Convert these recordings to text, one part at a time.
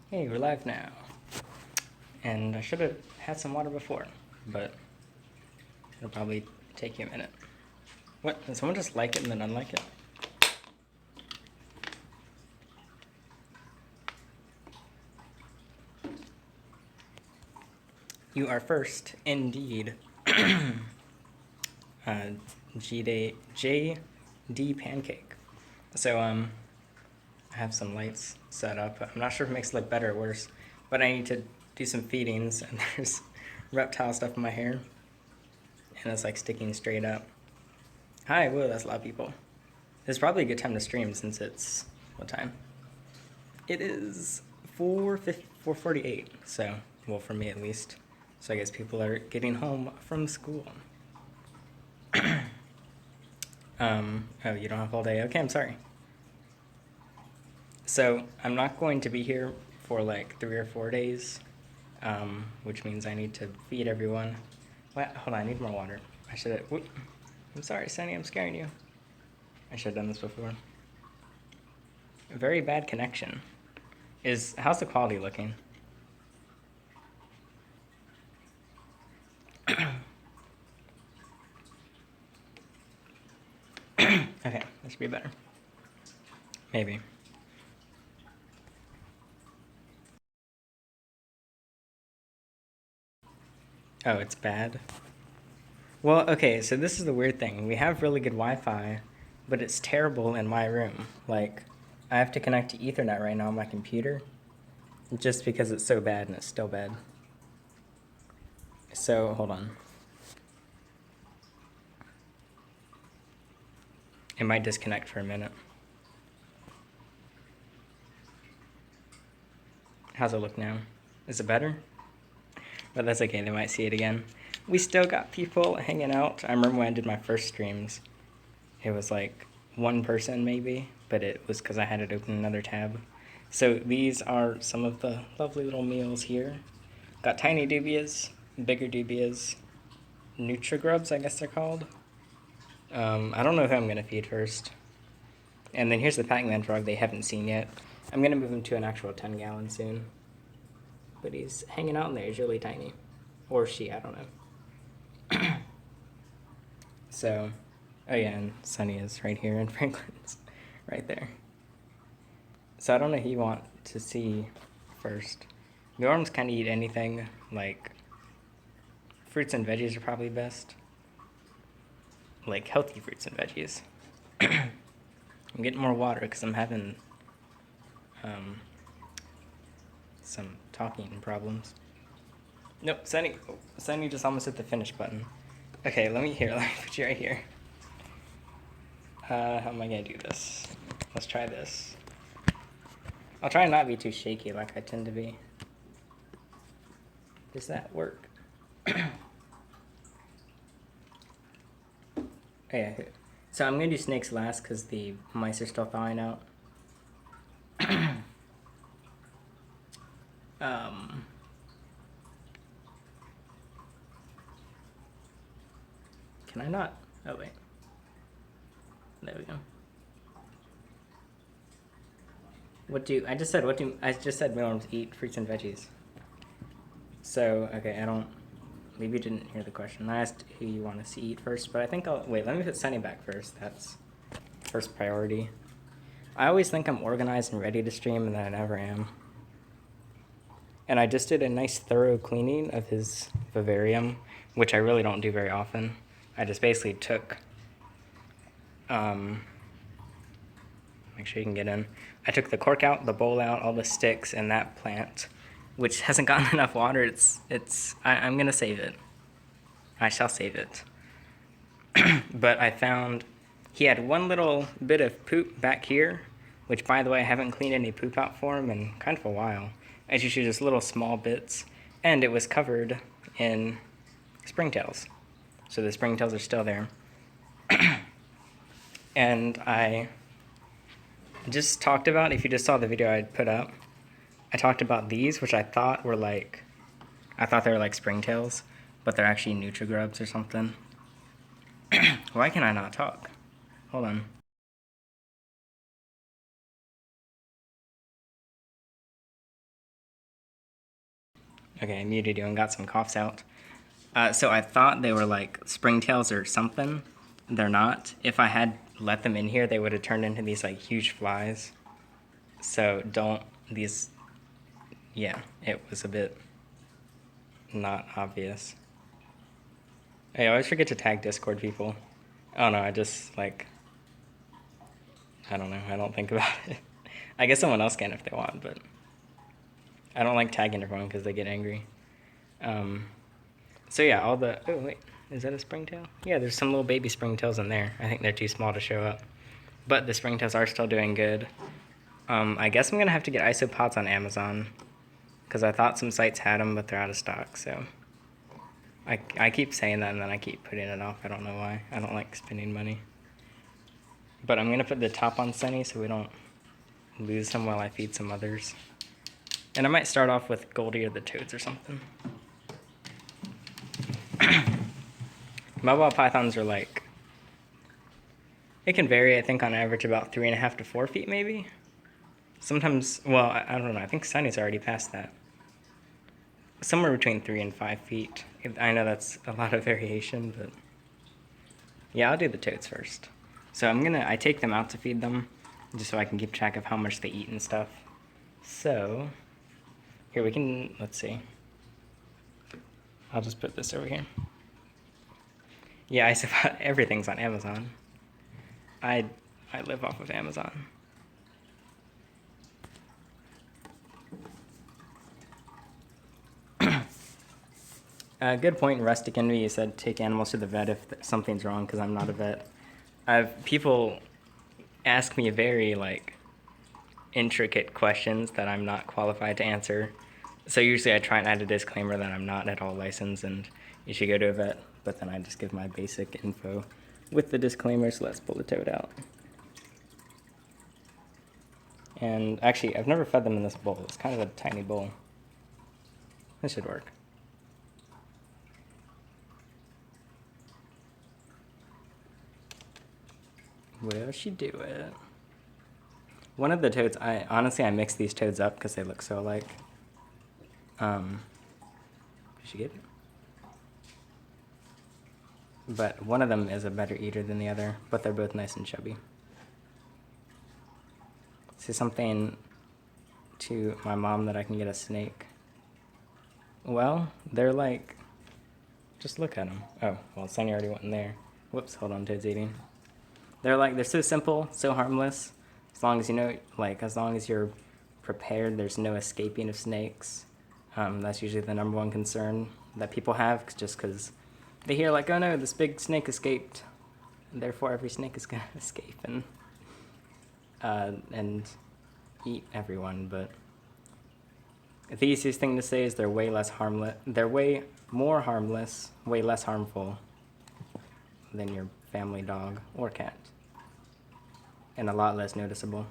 Hey, we're live now. And I should have had some water before, but it'll probably take you a minute. What? Did someone just like it and then unlike it? You are first, indeed. JD Pancake. So, I have some lights set up. I'm not sure if it makes it look better or worse, but I need to do some feedings, and there's reptile stuff in my hair, and it's like sticking straight up. Hi, whoa, that's a lot of people. It's probably a good time to stream since it's, what time? It is 4:48, so, well, for me at least. So I guess people are getting home from school. Oh, you don't have all day? Okay, I'm sorry. So I'm not going to be here for like 3 or 4 days, which means I need to feed everyone. What? Hold on, I need more water. I should have, I'm sorry, Sunny, I'm scaring you. I should have done this before. A very bad connection. How's the quality looking? Okay, that should be better. Maybe. Oh, it's bad? Well, okay, so this is the weird thing. We have really good Wi-Fi, but it's terrible in my room. Like, I have to connect to Ethernet right now on my computer, just because it's so bad, and it's still bad. So, hold on. It might disconnect for a minute. How's it look now? Is it better? But that's okay, they might see it again. We still got people hanging out. I remember when I did my first streams, it was like one person maybe, but it was because I had it open another tab. So these are some of the lovely little meals here. Got tiny dubias, bigger dubias, Nutrigrubs, I guess they're called. I don't know who I'm gonna feed first. And then here's the Pacman frog they haven't seen yet. I'm gonna move him to an actual 10-gallon soon. But he's hanging out in there, he's really tiny. Or she, I don't know. So, oh yeah, and Sunny is right here, and Franklin's right there. So I don't know who you want to see first. The arms kind of eat anything, like fruits and veggies are probably best. Like healthy fruits and veggies. I'm getting more water because I'm having some talking problems. Nope, Sunny just almost hit the finish button. Okay, let me put you right here. How am I gonna do this? Let's try this. I'll try and not be too shaky like I tend to be. Does that work? Oh yeah. So I'm gonna do snakes last because the mice are still thawing out. Can I not? Oh wait. There we go. I just said mealworms eat fruits and veggies. So, okay, maybe you didn't hear the question. I asked who you want to see eat first, but I think wait, let me put Sunny back first. That's first priority. I always think I'm organized and ready to stream, and then I never am. And I just did a nice thorough cleaning of his vivarium, which I really don't do very often. I just basically took, make sure you can get in. I took the cork out, the bowl out, all the sticks, and that plant, which hasn't gotten enough water. I'm gonna save it. I shall save it. But I found he had one little bit of poop back here, which, by the way, I haven't cleaned any poop out for him in kind of a while. As you see, just little small bits, and it was covered in springtails. So the springtails are still there. And I just talked about, if you just saw the video I'd put up, I talked about these, which I thought they were like springtails, but they're actually Nutrigrubs or something. Why can I not talk? Hold on. Okay, I muted you and got some coughs out. So I thought they were like springtails or something. They're not. If I had let them in here, they would have turned into these like huge flies. So yeah, it was a bit not obvious. I always forget to tag Discord people. Oh no, I just like, I don't know, I don't think about it. I guess someone else can if they want, but I don't like tagging everyone because they get angry. So yeah, oh wait, is that a springtail? Yeah, there's some little baby springtails in there. I think they're too small to show up. But the springtails are still doing good. I guess I'm gonna have to get isopods on Amazon because I thought some sites had them, but they're out of stock, so. I keep saying that and then I keep putting it off. I don't know why. I don't like spending money. But I'm gonna put the top on Sunny so we don't lose them while I feed some others. And I might start off with Goldie or the Toads or something. Mobile pythons are like, it can vary, I think on average about 3.5 to 4 feet maybe. Sometimes, well, I don't know, I think Sunny's already past that. Somewhere between 3 and 5 feet. I know that's a lot of variation, but yeah, I'll do the Toads first. So I take them out to feed them, just so I can keep track of how much they eat and stuff. So, here let's see. I'll just put this over here. Yeah, everything's on Amazon. I live off of Amazon. Good point, Rustic Envy. You said take animals to the vet if something's wrong, because I'm not a vet. People ask me very like intricate questions that I'm not qualified to answer. So usually I try and add a disclaimer that I'm not at all licensed and you should go to a vet, but then I just give my basic info with the disclaimer, so let's pull the toad out. And actually, I've never fed them in this bowl. It's kind of a tiny bowl. This should work. Will she do it? One of the toads, honestly I mixed these toads up because they look so alike. Did she get it? But one of them is a better eater than the other, but they're both nice and chubby. Say something to my mom that I can get a snake. Well, they're like, just look at them. Oh, well, Sunny already went in there. Whoops, hold on, Toad's eating. They're so simple, so harmless. As long as you know, as long as you're prepared, there's no escaping of snakes. That's usually the number one concern that people have, just because they hear like, oh no, this big snake escaped, and therefore every snake is gonna escape and eat everyone. But the easiest thing to say is they're way less harmless. They're way more harmless, way less harmful than your family dog or cat, and a lot less noticeable.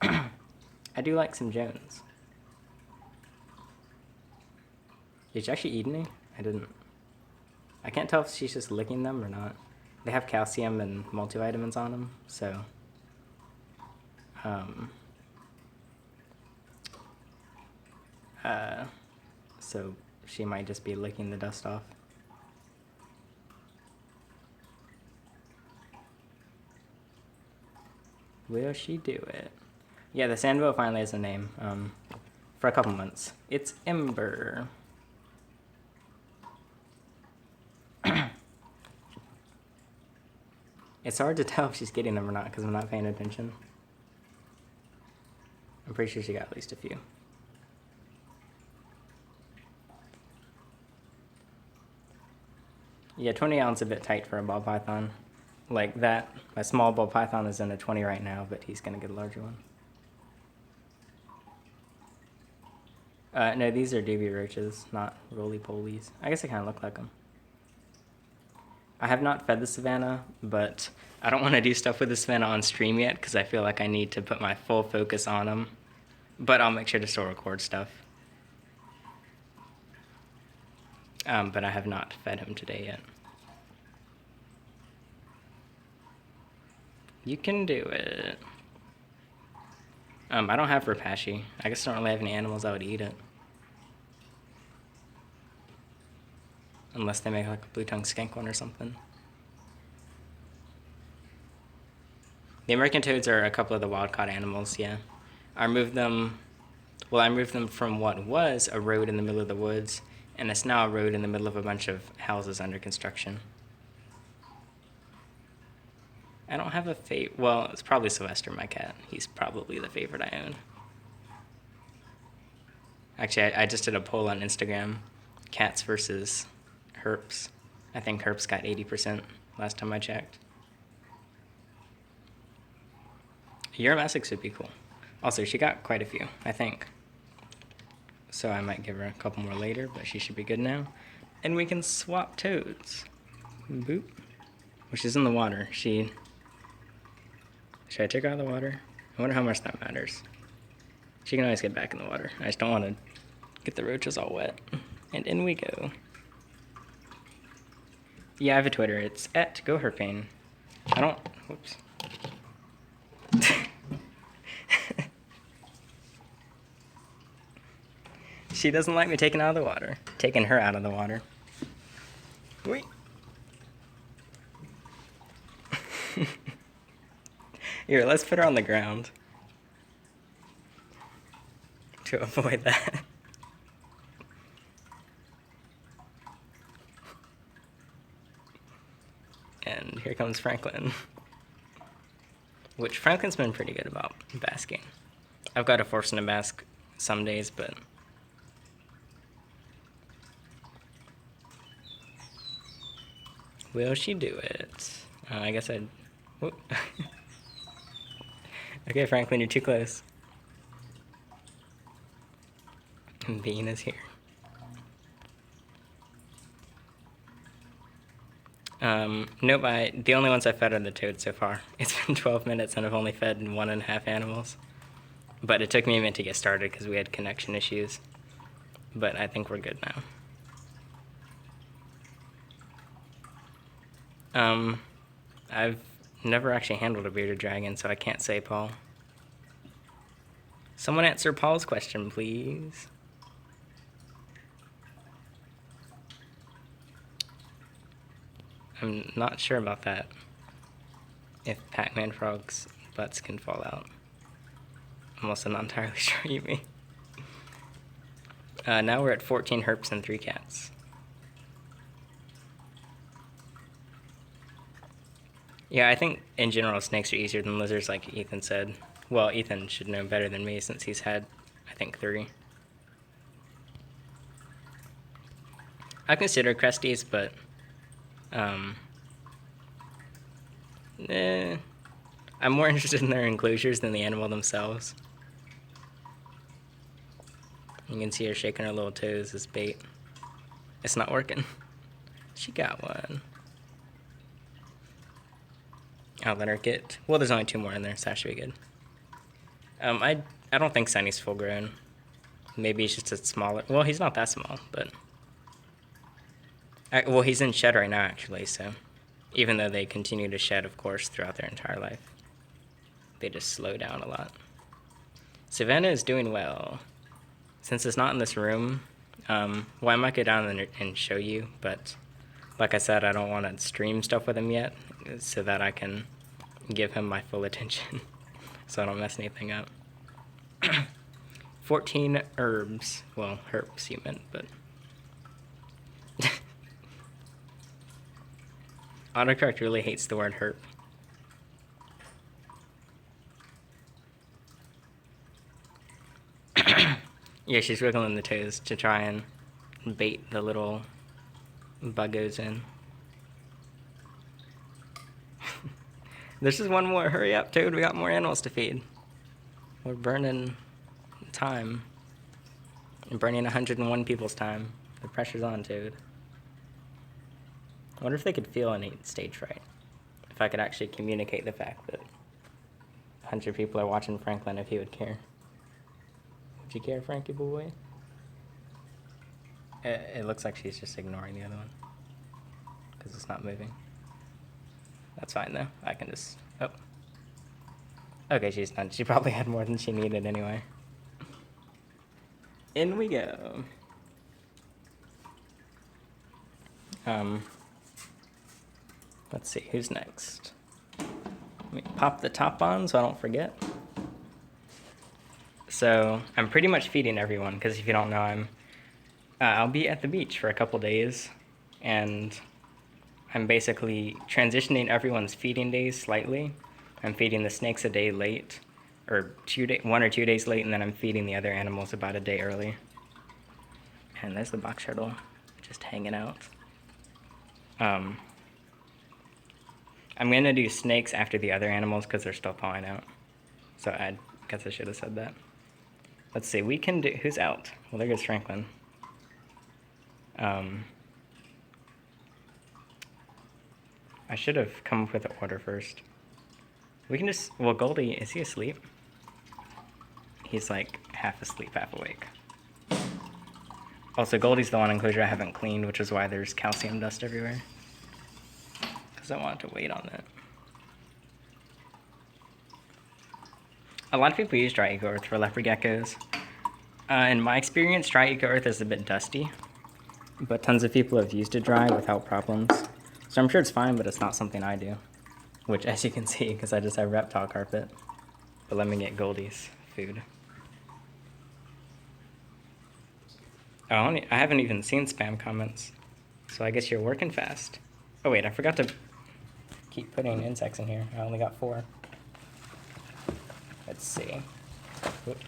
I do like some Jones. Did you actually eat any? I didn't. I can't tell if she's just licking them or not. They have calcium and multivitamins on them, so so she might just be licking the dust off. Will she do it? Yeah, the Sandville finally has a name, for a couple months. It's Ember. It's hard to tell if she's getting them or not because I'm not paying attention. I'm pretty sure she got at least a few. Yeah, 20 ounce a bit tight for a ball python. Like that, my small ball python is in a 20 right now, but he's gonna get a larger one. No, these are doobie roaches, not roly-polies. I guess they kind of look like them. I have not fed the savannah, but I don't want to do stuff with the savannah on stream yet because I feel like I need to put my full focus on them. But I'll make sure to still record stuff. But I have not fed him today yet. You can do it. I don't have Rapashi. I guess I don't really have any animals that would eat it. Unless they make like a blue-tongued skink one or something. The American toads are a couple of the wild-caught animals, yeah. I moved them from what was a road in the middle of the woods, and it's now a road in the middle of a bunch of houses under construction. I don't have a favorite. Well, it's probably Sylvester, my cat. He's probably the favorite I own. Actually, I just did a poll on Instagram. Cats versus herps. I think herps got 80% last time I checked. Animalssss would be cool. Also, she got quite a few, I think. So I might give her a couple more later, but she should be good now. And we can swap toads. Boop. Well, she's in the water. Should I take her out of the water? I wonder how much that matters. She can always get back in the water. I just don't want to get the roaches all wet. And in we go. Yeah, I have a Twitter. It's at GoHerping. Whoops. She doesn't like me taking her out of the water. Taking her out of the water. Wait. Here, let's put her on the ground. To avoid that. And here comes Franklin. Which Franklin's been pretty good about basking. I've got to force him to bask some days, but... Will she do it? I guess I'd... Whoop. Okay, Franklin, you're too close. And Bean is here. Nope, the only ones I fed are the toads so far. It's been 12 minutes and I've only fed 1.5 animals. But it took me a minute to get started because we had connection issues. But I think we're good now. I've never actually handled a bearded dragon, so I can't say, Paul. Someone answer Paul's question, please. I'm not sure about that. If Pacman frogs' butts can fall out. I'm also not entirely sure you mean. Now we're at 14 herps and 3 cats. Yeah, I think in general snakes are easier than lizards, like Ethan said. Well, Ethan should know better than me since he's had, I think, 3. I consider cresties, but I'm more interested in their enclosures than the animal themselves. You can see her shaking her little toes as bait. It's not working. She got one. I'll let her get... Well, there's only 2 more in there, so that should be good. I don't think Sunny's full grown. Maybe he's just a smaller... Well, he's not that small, but... Well, he's in shed right now, actually, so... Even though they continue to shed, of course, throughout their entire life. They just slow down a lot. Savannah is doing well. Since it's not in this room, well, I might go down and show you, but... Like I said, I don't want to stream stuff with him yet, so that I can give him my full attention, so I don't mess anything up. 14 herbs. Well, herps you meant, but... Autocorrect really hates the word herp. Yeah, she's wiggling the toes to try and bait the little buggos in. This is one more. Hurry up, Toad. We got more animals to feed. We're burning time. And burning 101 people's time. The pressure's on, Toad. I wonder if they could feel any stage fright. If I could actually communicate the fact that 100 people are watching Franklin, if he would care. Would you care, Frankie boy? It looks like she's just ignoring the other one. Because it's not moving. That's fine, though. I can just... Oh. Okay, she's done. She probably had more than she needed anyway. In we go. Let's see, who's next? Let me pop the top on so I don't forget. So I'm pretty much feeding everyone, because if you don't know, I'll be at the beach for a couple days, and I'm basically transitioning everyone's feeding days slightly. I'm feeding the snakes a day late, or 1 or 2 days late, and then I'm feeding the other animals about a day early. And there's the box turtle, just hanging out. I'm gonna do snakes after the other animals because they're still thawing out. So I guess I should have said that. Let's see, we can do, who's out? Well, there goes Franklin. I should have come up with an order first. We can just, well, Goldie, is he asleep? He's like half asleep, half awake. Also, Goldie's the one enclosure I haven't cleaned, which is why there's calcium dust everywhere. Because I wanted to wait on that. A lot of people use dry eco earth for leopard geckos. In my experience, dry eco earth is a bit dusty, but tons of people have used it dry without problems. So I'm sure it's fine, but it's not something I do. Which, as you can see, because I just have reptile carpet. But let me get Goldie's food. Oh, I haven't even seen spam comments, so I guess you're working fast. Oh wait, I forgot to keep putting insects in here. I only got 4. Let's see. Oop.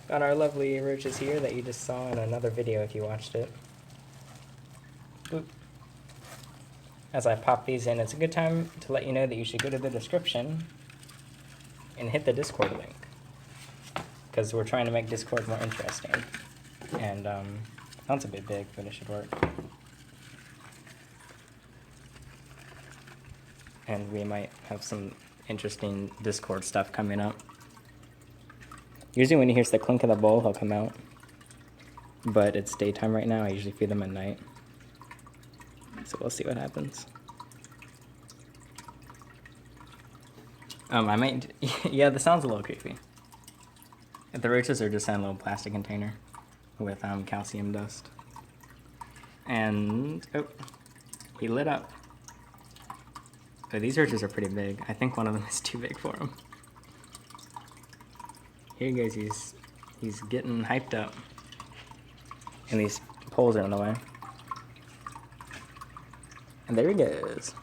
Got our lovely roaches here that you just saw in another video if you watched it. Oop. As I pop these in, it's a good time to let you know that you should go to the description and hit the Discord link, because we're trying to make Discord more interesting. And sounds a bit big, but it should work. And we might have some interesting Discord stuff coming up. Usually when he hears the clink of the bowl, he'll come out. But it's daytime right now. I usually feed them at night. So we'll see what happens. I might... yeah, this sounds a little creepy. The roaches are just in a little plastic container with calcium dust. And... oh, he lit up. Oh, these roaches are pretty big. I think one of them is too big for him. Here he goes, he's getting hyped up. And these poles are in the way. And there he goes.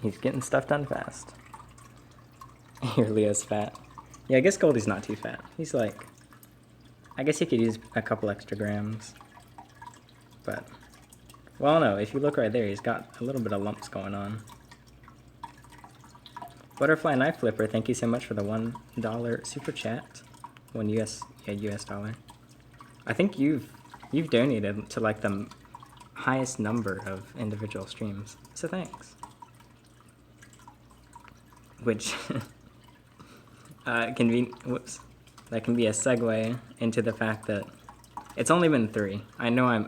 He's getting stuff done fast. Here, Leo's fat. Yeah, I guess Goldie's not too fat. He's like... I guess he could use a couple extra grams. But... well, no, if you look right there, he's got a little bit of lumps going on. Butterfly Knife Flipper, thank you so much for the $1 super chat. US dollar. I think you've donated to like the highest number of individual streams, so thanks. Which can be, whoops, that can be a segue into the fact that it's only been 3. I know I'm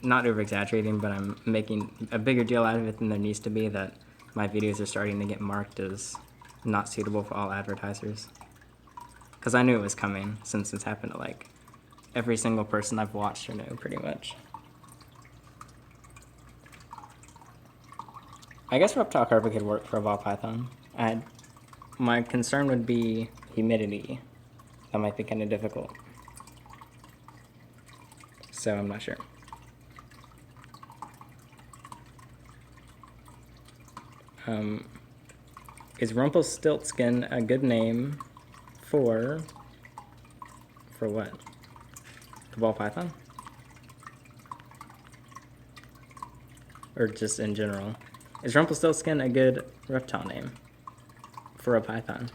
not over exaggerating, but I'm making a bigger deal out of it than there needs to be, that my videos are starting to get marked as not suitable for all advertisers. Because I knew it was coming, since it's happened to like every single person I've watched or know, pretty much. I guess reptile carpet could work for a ball python. My concern would be humidity. That might be kind of difficult. So I'm not sure. Is Rumpelstiltskin a good name for what? The ball python? Or just in general? Is Rumpelstiltskin a good reptile name for a python?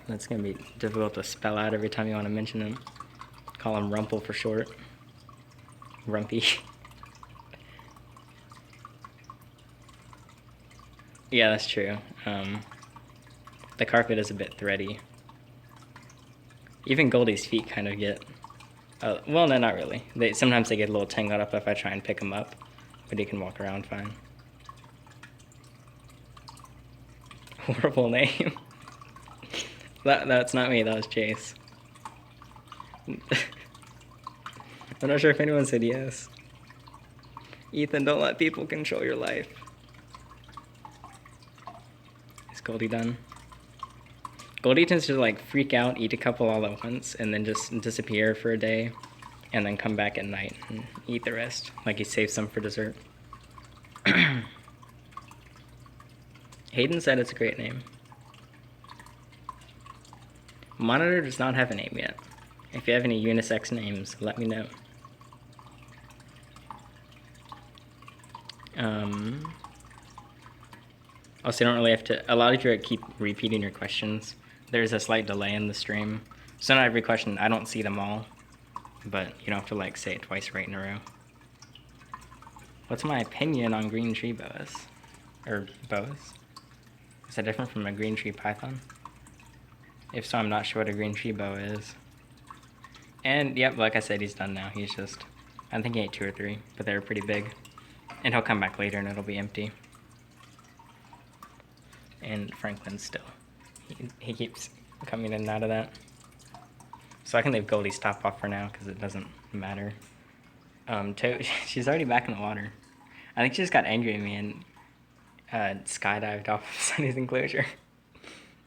That's going to be difficult to spell out every time you want to mention him. Call him Rumpel for short. Rumpy. Yeah, that's true. The carpet is a bit thready. Even Goldie's feet kind of get... well, no, not really. Sometimes they get a little tangled up if I try and pick them up, but he can walk around fine. Horrible name. That's not me, that was Chase. I'm not sure if anyone said yes. Ethan, don't let people control your life. Is Goldie done? Goldie tends to like freak out, eat a couple all at once, and then just disappear for a day, and then come back at night and eat the rest. Like he saves some for dessert. Hayden said it's a great name. Monitor does not have a name yet. If you have any unisex names, let me know. Also, you don't really have to. A lot of you keep repeating your questions. There's a slight delay in the stream. So not every question, I don't see them all. But you don't have to like say it twice right in a row. What's my opinion on green tree boas? Or boas? Is that different from a green tree python? If so, I'm not sure what a green tree boa is. And yep, like I said, he's done now. He's just, I think he ate 2 or 3, but they were pretty big. And he'll come back later and it'll be empty. And Franklin's still, he keeps coming in and out of that. So I can leave Goldie's top off for now because it doesn't matter. She's already back in the water. I think she just got angry at me and skydived off of Sunny's enclosure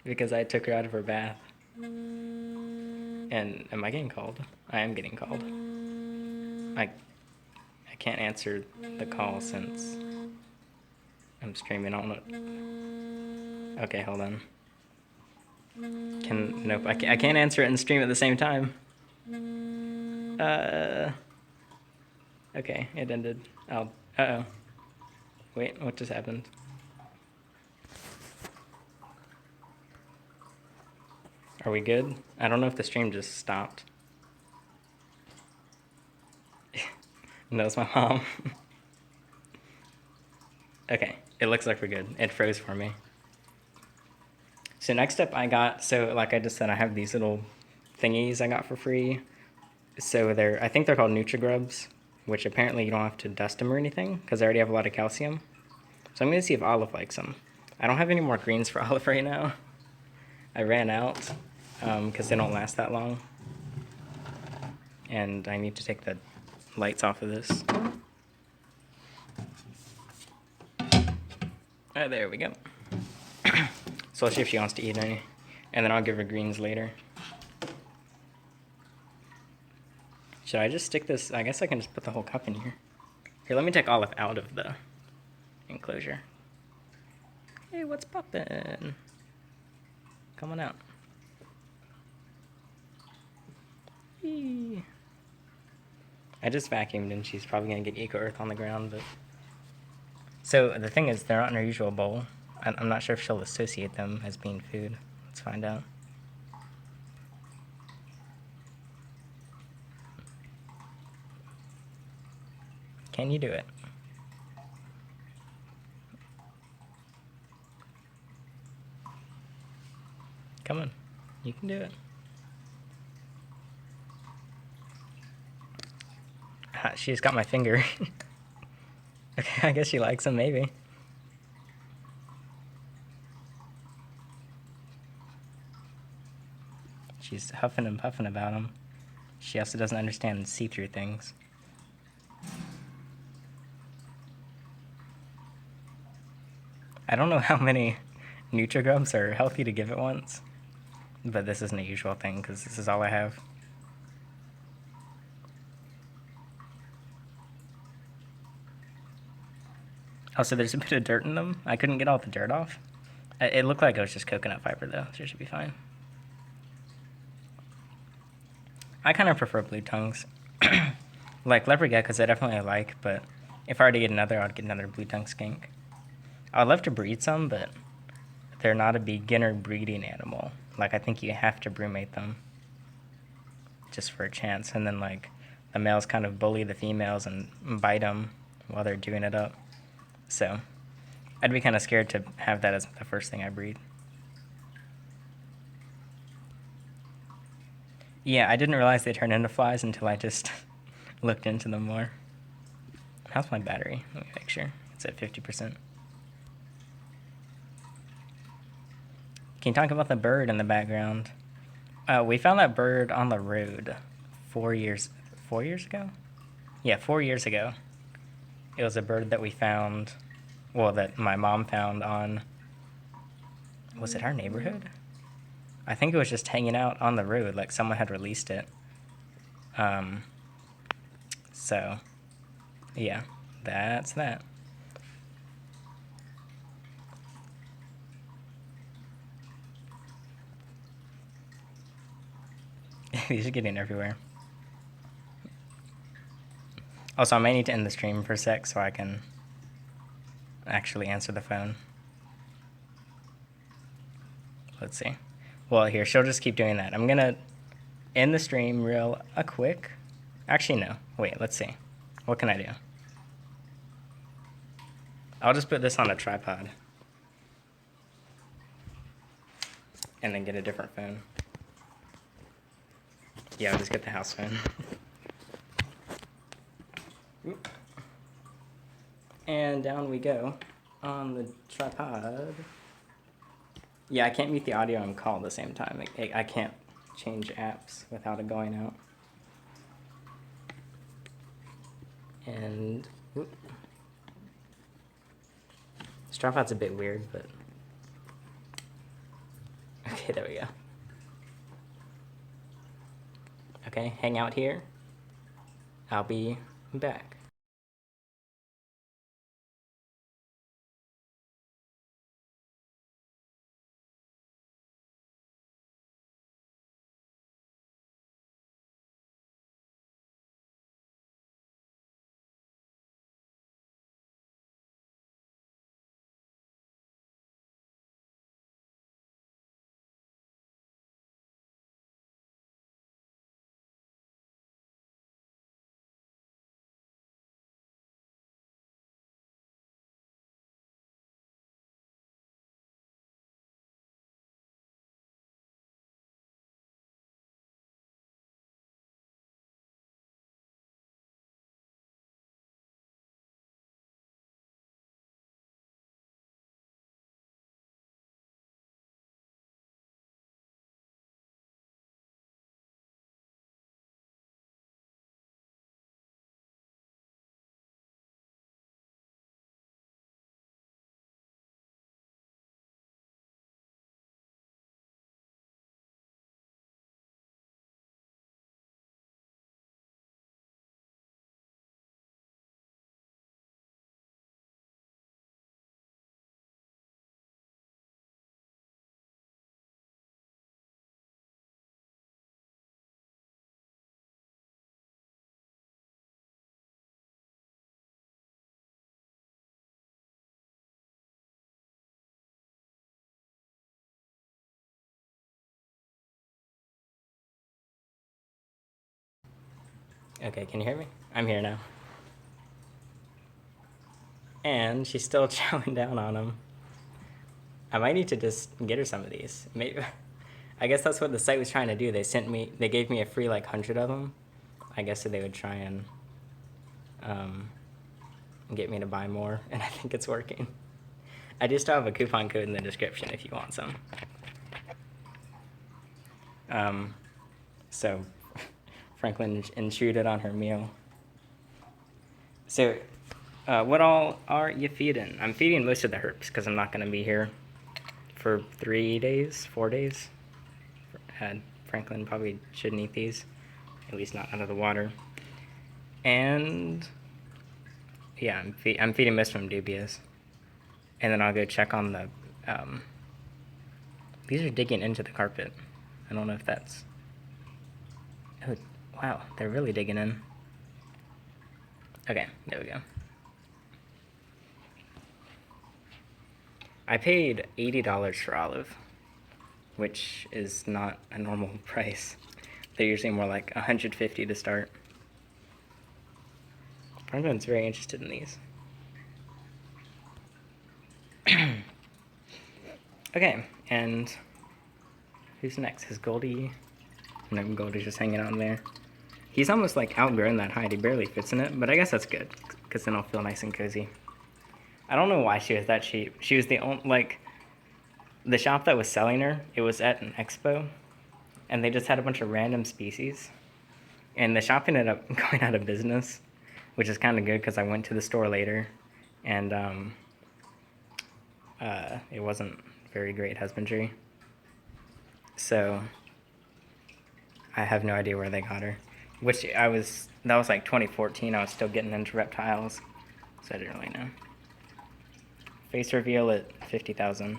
because I took her out of her bath. And am I getting called? I am getting called. I can't answer the call since I'm streaming on it. Okay, hold on. Nope, I can't answer it and stream at the same time. Okay, it ended. Uh-oh. Wait, what just happened? Are we good? I don't know if the stream just stopped. No, it's my mom. Okay, it looks like we're good. It froze for me. So next up I got, so like I just said, I have these little thingies I got for free. So I think they're called NutriGrubs, which apparently you don't have to dust them or anything because they already have a lot of calcium. So I'm gonna see if Olive likes them. I don't have any more greens for Olive right now. I ran out because they don't last that long. And I need to take the lights off of this. Oh, there we go. So let's see if she wants to eat any. And then I'll give her greens later. Should I just stick this? I guess I can just put the whole cup in here. Here, let me take Olive out of the enclosure. Hey, what's poppin'? Come on out. Eee. I just vacuumed and she's probably gonna get eco-earth on the ground, but... So the thing is, they're not in her usual bowl. I'm not sure if she'll associate them as being food. Let's find out. Can you do it? Come on, you can do it. She's got my finger. Okay, I guess she likes them, maybe. She's huffing and puffing about them. She also doesn't understand see-through things. I don't know how many NutriGrubs are healthy to give at once, but this isn't a usual thing because this is all I have. Also, there's a bit of dirt in them. I couldn't get all the dirt off. It looked like it was just coconut fiber though, so it should be fine. I kind of prefer blue tongues. Like leopard geckos I definitely like, but if I were to get another, I'd get another blue tongue skink. I'd love to breed some, but they're not a beginner breeding animal. Like, I think you have to brewmate them just for a chance. And then, like, the males kind of bully the females and bite them while they're doing it up. So, I'd be kind of scared to have that as the first thing I breed. Yeah, I didn't realize they turn into flies until I just looked into them more. How's my battery? Let me make sure. It's at 50%. Can you talk about the bird in the background? We found that bird on the road 4 years ago? Yeah, 4 years ago. It was a bird that we found, well, that my mom found on, was it our neighborhood? I think it was just hanging out on the road, like someone had released it. So, yeah, that's that. These are getting everywhere. Also, I may need to end the stream for a sec so I can actually answer the phone. Let's see. Well, here, she'll just keep doing that. I'm gonna end the stream real quick. Actually, no. Wait, let's see. What can I do? I'll just put this on a tripod. And then get a different phone. Yeah, I'll just get the house phone. And down we go on the tripod. Yeah, I can't mute the audio and call at the same time. I can't change apps without it going out. And this tripod's a bit weird, but okay, there we go. Okay, hang out here. I'll be back. Okay, can you hear me? I'm here now. And she's still chowing down on them. I might need to just get her some of these. Maybe, I guess that's what the site was trying to do. They gave me a free like 100 of them. I guess so they would try and get me to buy more, and I think it's working. I do still have a coupon code in the description if you want some. So Franklin intruded on her meal. So what all are you feeding? I'm feeding most of the herps because I'm not going to be here for 4 days. Franklin probably shouldn't eat these, at least not out of the water. And yeah, I'm feeding most of them dubious. And then I'll go check on the, these are digging into the carpet. I don't know if that's, oh, wow, they're really digging in. Okay, there we go. I paid $80 for Olive, which is not a normal price. They're usually more like $150 to start. Franklin's very interested in these. Okay, and who's next? Is Goldie? No, Goldie's just hanging out in there. He's almost like outgrown that hide. He barely fits in it, but I guess that's good, because then I'll feel nice and cozy. I don't know why she was that cheap. She was the only, like, The shop that was selling her, it was at an expo, and they just had a bunch of random species. And the shop ended up going out of business, which is kind of good because I went to the store later, and it wasn't very great husbandry. So I have no idea where they got her. That was like 2014. I was still getting into reptiles, so I didn't really know. Face reveal at 50,000.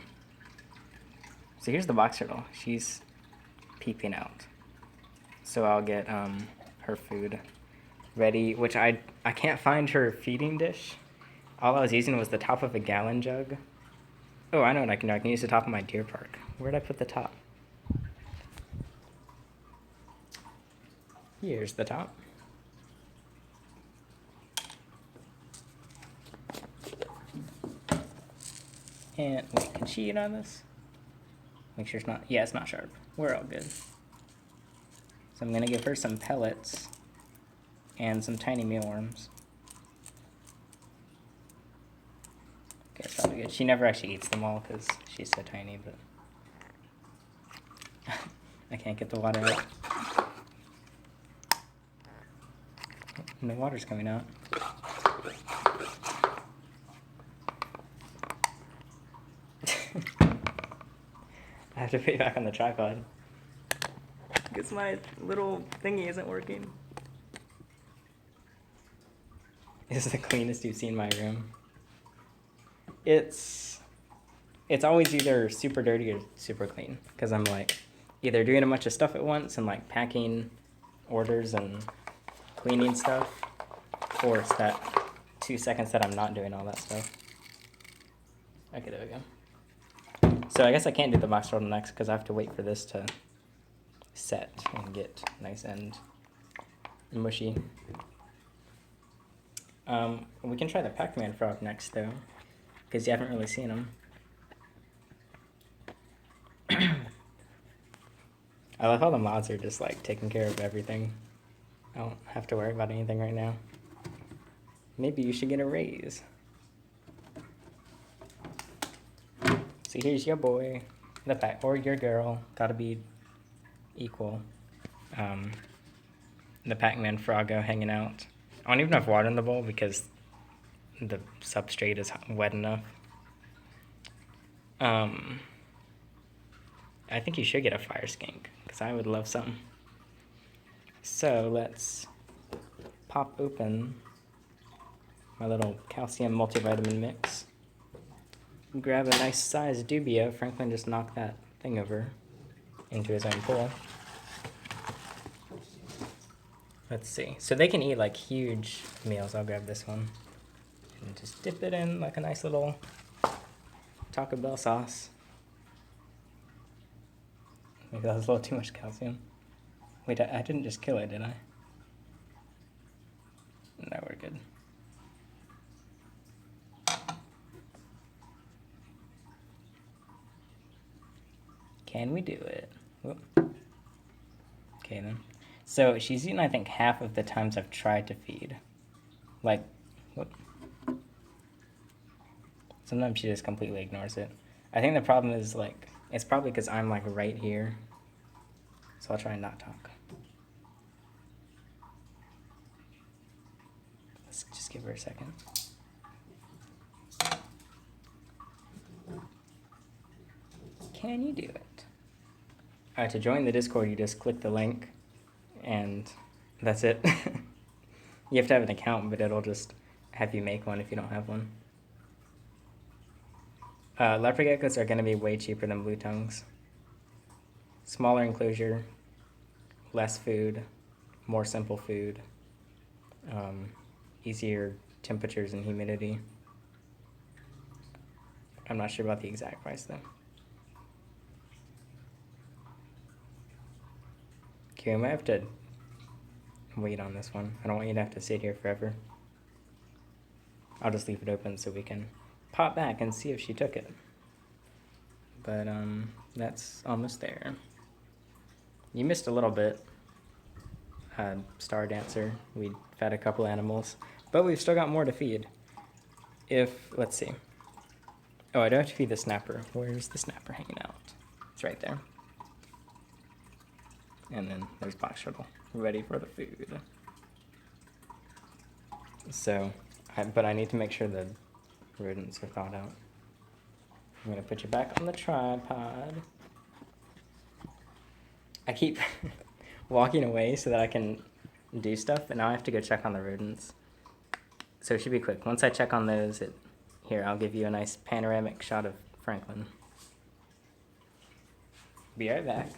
So here's the box turtle. She's peeping out. So I'll get her food ready, which I can't find her feeding dish. All I was using was the top of a gallon jug. Oh, I know what I can do. I can use the top of my deer park. Where'd I put the top? Here's the top. And wait, can she eat on this? Make sure it's not, yeah, it's not sharp. We're all good. So I'm gonna give her some pellets and some tiny mealworms. Okay, it's probably good. She never actually eats them all because she's so tiny, but I can't get the water out. No water's coming out. I have to put it back on the tripod because my little thingy isn't working. This is the cleanest you've seen my room. It's always either super dirty or super clean because I'm like either doing a bunch of stuff at once and like packing orders and cleaning stuff, or it's that 2 seconds that I'm not doing all that stuff. Okay, there we go. So I guess I can't do the box turtle next because I have to wait for this to set and get nice and mushy. We can try the Pacman frog next though, because you haven't really seen him. I love how the mods are just like taking care of everything. I don't have to worry about anything right now. Maybe you should get a raise. So here's your boy, the pack, or your girl, gotta be equal. The Pacman Froggo hanging out. I don't even have water in the bowl because the substrate is wet enough. I think you should get a fire skink because I would love some. So let's pop open my little calcium multivitamin mix. Grab a nice size dubia. Franklin just knocked that thing over into his own pool. Let's see. So they can eat like huge meals. I'll grab this one and just dip it in like a nice little Taco Bell sauce. Maybe that was a little too much calcium. Wait, I didn't just kill it, did I? No, we're good. Can we do it? Whoop. Okay then. So she's eaten, I think, half of the times I've tried to feed. Like, whoop. Sometimes she just completely ignores it. I think the problem is, like, it's probably because I'm, like, right here. So I'll try and not talk. Let's just give her a second. Can you do it? Alright, to join the Discord, you just click the link, and that's it. You have to have an account, but it'll just have you make one if you don't have one. Leopard geckos are going to be way cheaper than blue tongues. Smaller enclosure, less food, more simple food, easier temperatures and humidity. I'm not sure about the exact price though. Okay, I might have to wait on this one. I don't want you to have to sit here forever. I'll just leave it open so we can pop back and see if she took it. But that's almost there. You missed a little bit. Star Dancer. We fed a couple animals, but we've still got more to feed. Let's see. Oh, I do have to feed the snapper. Where's the snapper hanging out? It's right there. And then there's Box Shuttle, ready for the food. So, but I need to make sure the rodents are thawed out. I'm gonna put you back on the tripod. I keep walking away so that I can do stuff, but now I have to go check on the rodents. So it should be quick. Once I check on those, here, I'll give you a nice panoramic shot of Franklin. Be right back.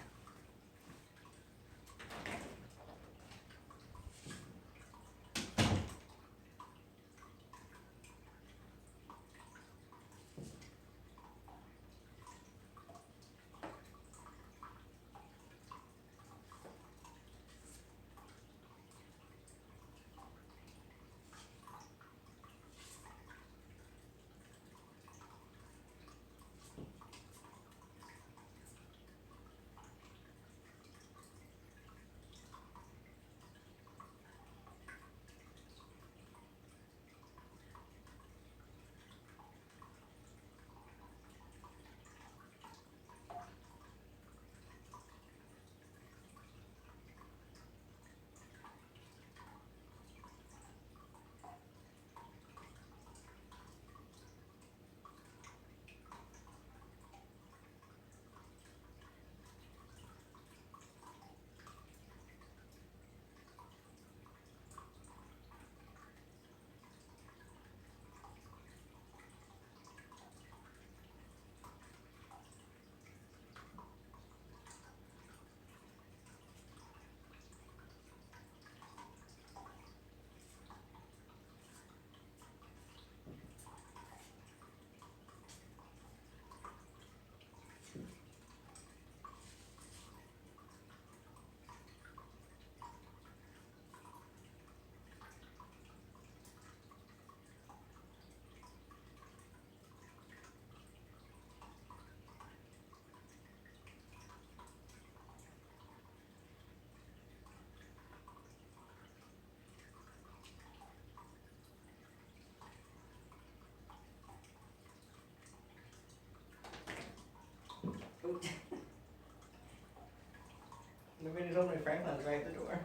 Nobody told me Franklin's right at the door.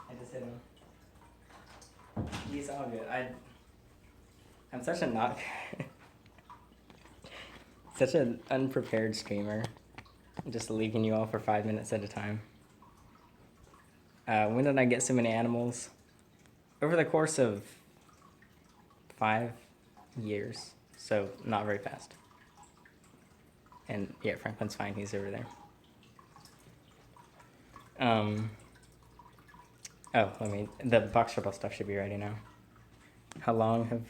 I just hit him. He's all good. I'm such a not such an unprepared streamer. Just leaving you all for 5 minutes at a time. When did I get so many animals? Over the course of 5 years. So not very fast. And yeah, Franklin's fine, he's over there. The box shuttle stuff should be ready now. How long have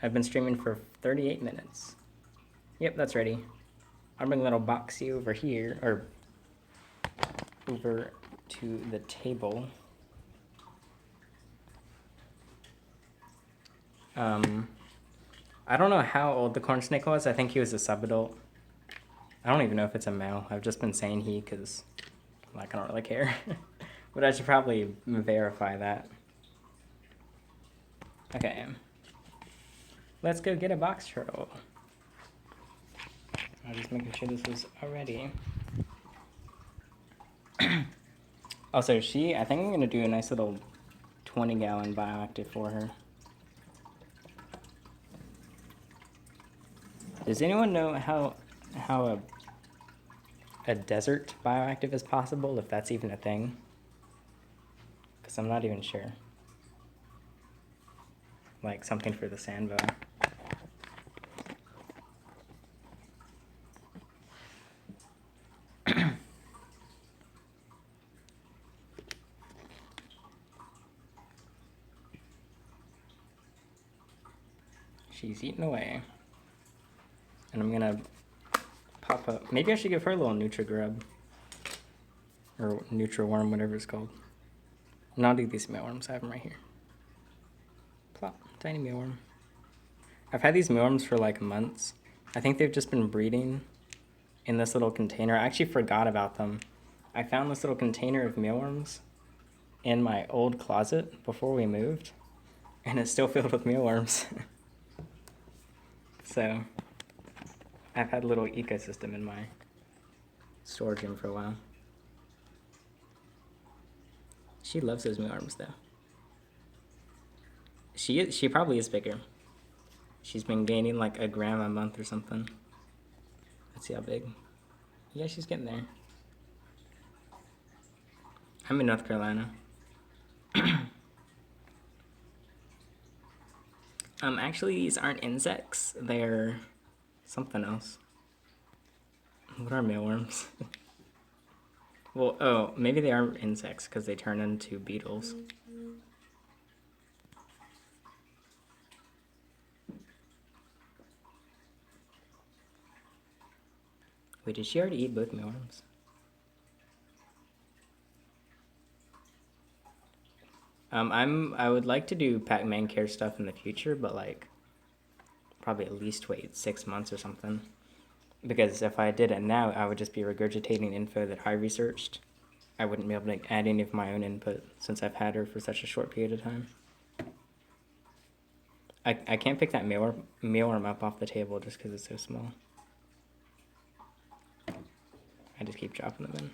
I've been streaming for 38 minutes. Yep, that's ready. I'll bring a little boxy over here, or over to the table. I don't know how old the corn snake was. I think he was a subadult. I don't even know if it's a male. I've just been saying he because, like, I don't really care. But I should probably verify that. Okay. Let's go get a box turtle. I'm just making sure this was already. Also, I think I'm going to do a nice little 20-gallon bioactive for her. Does anyone know how a desert bioactive is possible, if that's even a thing? Because I'm not even sure. Like something for the sandbow. She's eating away. And I'm gonna pop up. Maybe I should give her a little Nutri-Grub. Or Nutri-Worm, whatever it's called. And I'll do these mealworms. I have them right here. Plop. Tiny mealworm. I've had these mealworms for like months. I think they've just been breeding in this little container. I actually forgot about them. I found this little container of mealworms in my old closet before we moved. And it's still filled with mealworms. So I've had a little ecosystem in my storage room for a while. She loves those mealworms though. She probably is bigger. She's been gaining like a gram a month or something. Let's see how big. Yeah, she's getting there. I'm in North Carolina. Actually, these aren't insects. They're something else. What are mealworms? Well, oh, maybe they are insects because they turn into beetles. Wait, did she already eat both mealworms? I would like to do Pacman care stuff in the future, but like probably at least wait 6 months or something. Because if I did it now, I would just be regurgitating info that I researched. I wouldn't be able to add any of my own input since I've had her for such a short period of time. I can't pick that mealworm up off the table just because it's so small. I just keep dropping them in.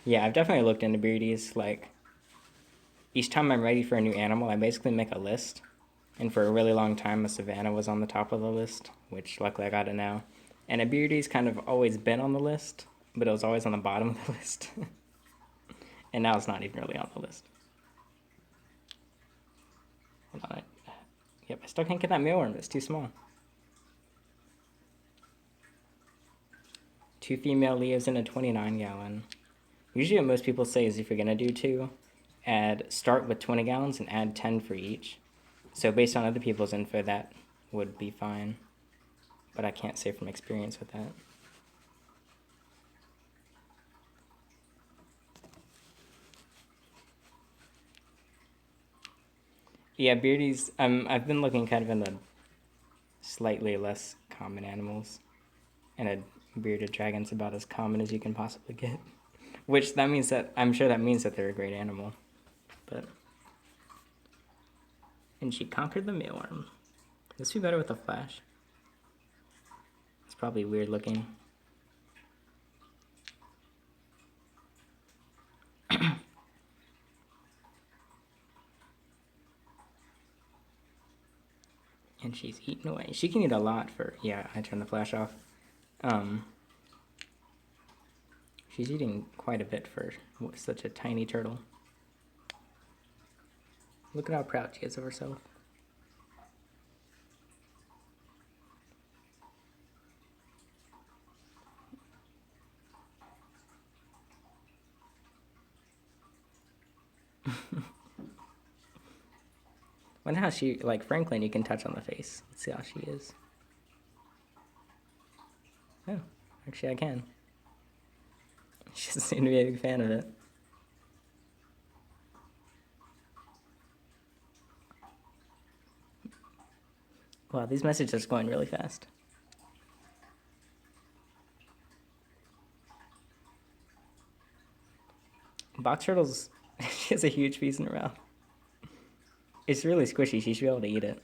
Yeah, I've definitely looked into beardies. Like, each time I'm ready for a new animal, I basically make a list. And for a really long time, a savanna was on the top of the list, which luckily I got it now. And a beardie's kind of always been on the list, but it was always on the bottom of the list. And now it's not even really on the list. Hold on. Yep, I still can't get that mealworm. It's too small. 2 female Leos in a 29 gallon. Usually what most people say is if you're going to do 2, start with 20 gallons and add 10 for each. So based on other people's info, that would be fine. But I can't say from experience with that. Yeah, beardies, I've been looking kind of in the slightly less common animals. And a bearded dragon's about as common as you can possibly get. Which that means that, I'm sure that means that they're a great animal. But. And she conquered the mealworm. This would be better with a flash. It's probably weird looking. And she's eating away. She can eat a lot for, yeah, I turned the flash off. She's eating quite a bit for such a tiny turtle. Look at how proud she is of herself. Wonder how she, like Franklin, you can touch on the face. Let's see how she is. Oh, actually I can. She doesn't seem to be a big fan of it. Wow, these messages are going really fast. Box turtles, she has a huge piece in her mouth. It's really squishy, she should be able to eat it.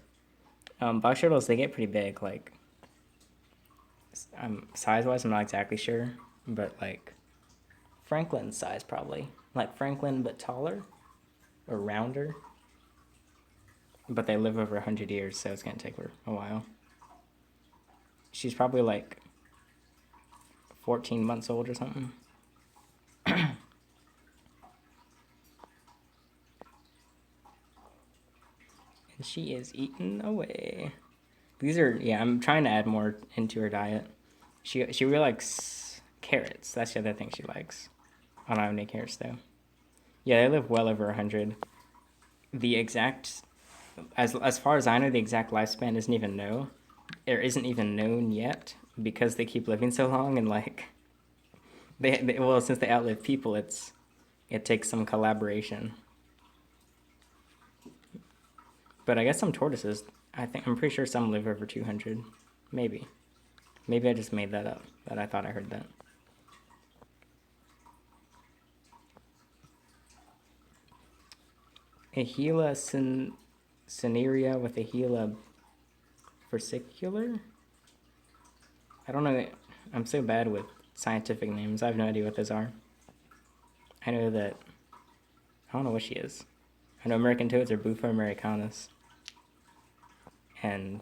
Box turtles, they get pretty big, like, size-wise, I'm not exactly sure, but like, Franklin's size probably. Like Franklin, but taller, or rounder. But they live over 100 years, so it's gonna take her a while. She's probably like 14 months old or something. And she is eating away. These are, yeah, I'm trying to add more into her diet. She really likes carrots. That's the other thing she likes. I don't have any carrots though. Yeah, they live well over 100. The exact, as far as I know, the exact lifespan isn't even known. It isn't even known yet because they keep living so long and like, well, since they outlive people, it takes some collaboration. But I guess some tortoises, I'm pretty sure some live over 200. Maybe. Maybe I just made that up, but I thought I heard that. A Gila cinerea with a Gila versicular? I don't know. I'm so bad with scientific names. I have no idea what those are. I know that... I don't know what she is. I know American toads are Bufo americanus. And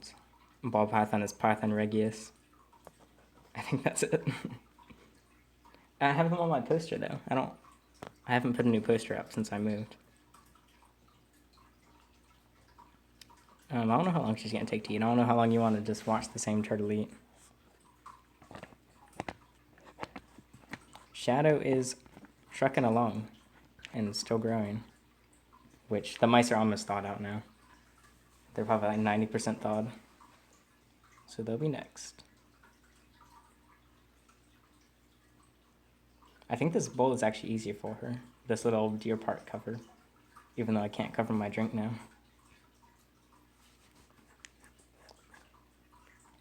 ball python is Python regius. I think that's it. I have them on my poster though. I haven't put a new poster up since I moved. I don't know how long she's gonna take to eat. I don't know how long you want to just watch the same turtle eat. Shadow is trucking along and still growing. Which the mice are almost thawed out now. They're probably like 90% thawed. So they'll be next. I think this bowl is actually easier for her. This little deer park cover. Even though I can't cover my drink now.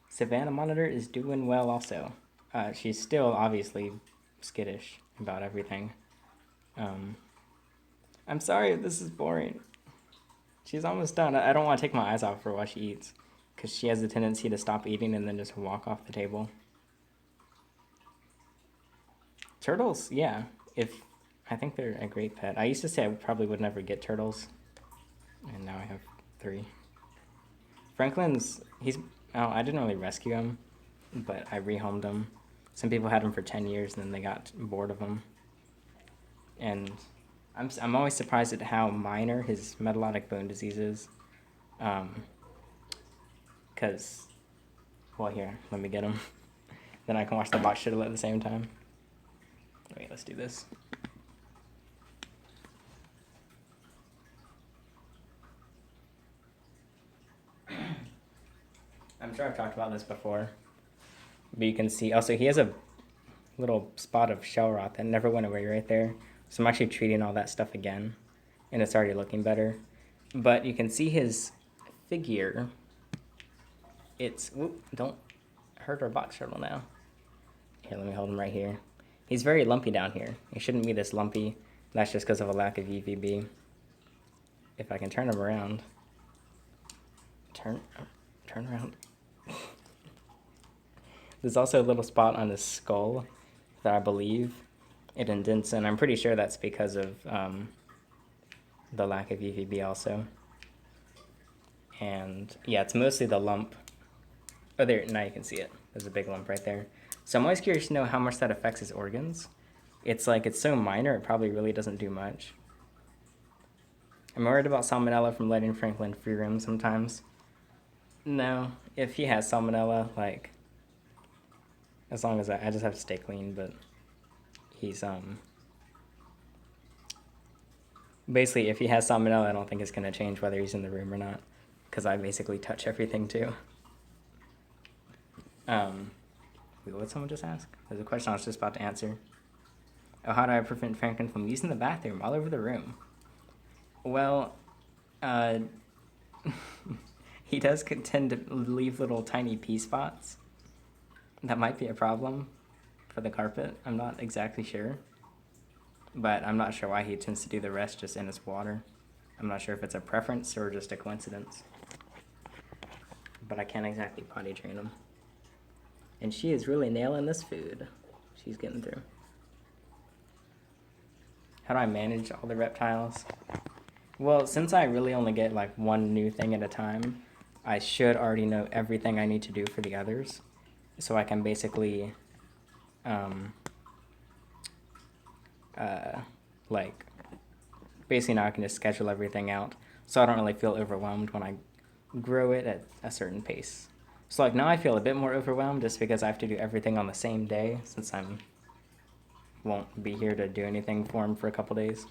Savannah Monitor is doing well also. She's still obviously skittish about everything. I'm sorry if this is boring. She's almost done. I don't want to take my eyes off her while she eats. Because she has a tendency to stop eating and then just walk off the table. Turtles, yeah. I think they're a great pet. I used to say I probably would never get turtles. And now I have 3. Franklin's, I didn't really rescue him. But I rehomed him. Some people had him for 10 years and then they got bored of him. And I'm always surprised at how minor his metallotic bone disease is. Because, well, here, let me get him. Then I can watch the box shuttle at the same time. Wait, let's do this. I'm sure I've talked about this before. But you can see, also, he has a little spot of shell rot that never went away right there. So I'm actually treating all that stuff again. And it's already looking better. But you can see his figure. Whoop, don't hurt our box turtle now. Here, let me hold him right here. He's very lumpy down here. He shouldn't be this lumpy. That's just because of a lack of UVB. If I can turn him around. Turn around. There's also a little spot on his skull that I believe it indents, and I'm pretty sure that's because of the lack of UVB also. And yeah, it's mostly the lump. Oh, there, now you can see it. There's a big lump right there. So I'm always curious to know how much that affects his organs. It's so minor, it probably really doesn't do much. I'm worried about salmonella from letting Franklin free roam sometimes. No, if he has salmonella, as long as I just have to stay clean, but he's, basically, if he has salmonella, I don't think it's going to change whether he's in the room or not, because I basically touch everything too. Wait, what did someone just ask? There's a question I was just about to answer. Oh, how do I prevent Franklin from using the bathroom all over the room? Well, he does tend to leave little tiny pee spots. That might be a problem for the carpet. I'm not exactly sure. But I'm not sure why he tends to do the rest just in his water. I'm not sure if it's a preference or just a coincidence. But I can't exactly potty train him. And she is really nailing this food. She's getting through. How do I manage all the reptiles? Well, since I really only get one new thing at a time, I should already know everything I need to do for the others. So I can basically, basically now I can just schedule everything out. So I don't really feel overwhelmed when I grow it at a certain pace. So now I feel a bit more overwhelmed just because I have to do everything on the same day since I won't be here to do anything for him for a couple days.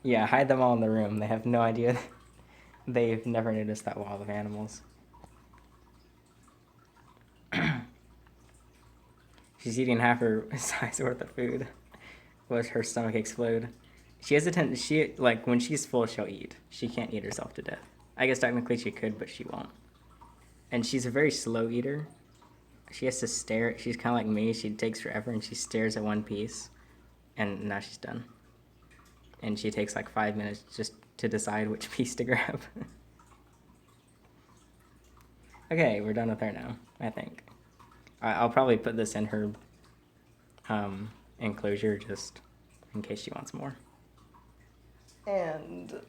Yeah, hide them all in the room. They have no idea. They've never noticed that wall of animals. She's eating half her size worth of food. Watch her stomach explode. She has a tendency, when she's full, she'll eat. She can't eat herself to death. I guess technically she could, but she won't. And she's a very slow eater. She has to stare. She's kind of like me. She takes forever and she stares at one piece. And now she's done. And she takes like 5 minutes just to decide which piece to grab. Okay, we're done with her now, I think. I'll probably put this in her enclosure just in case she wants more. And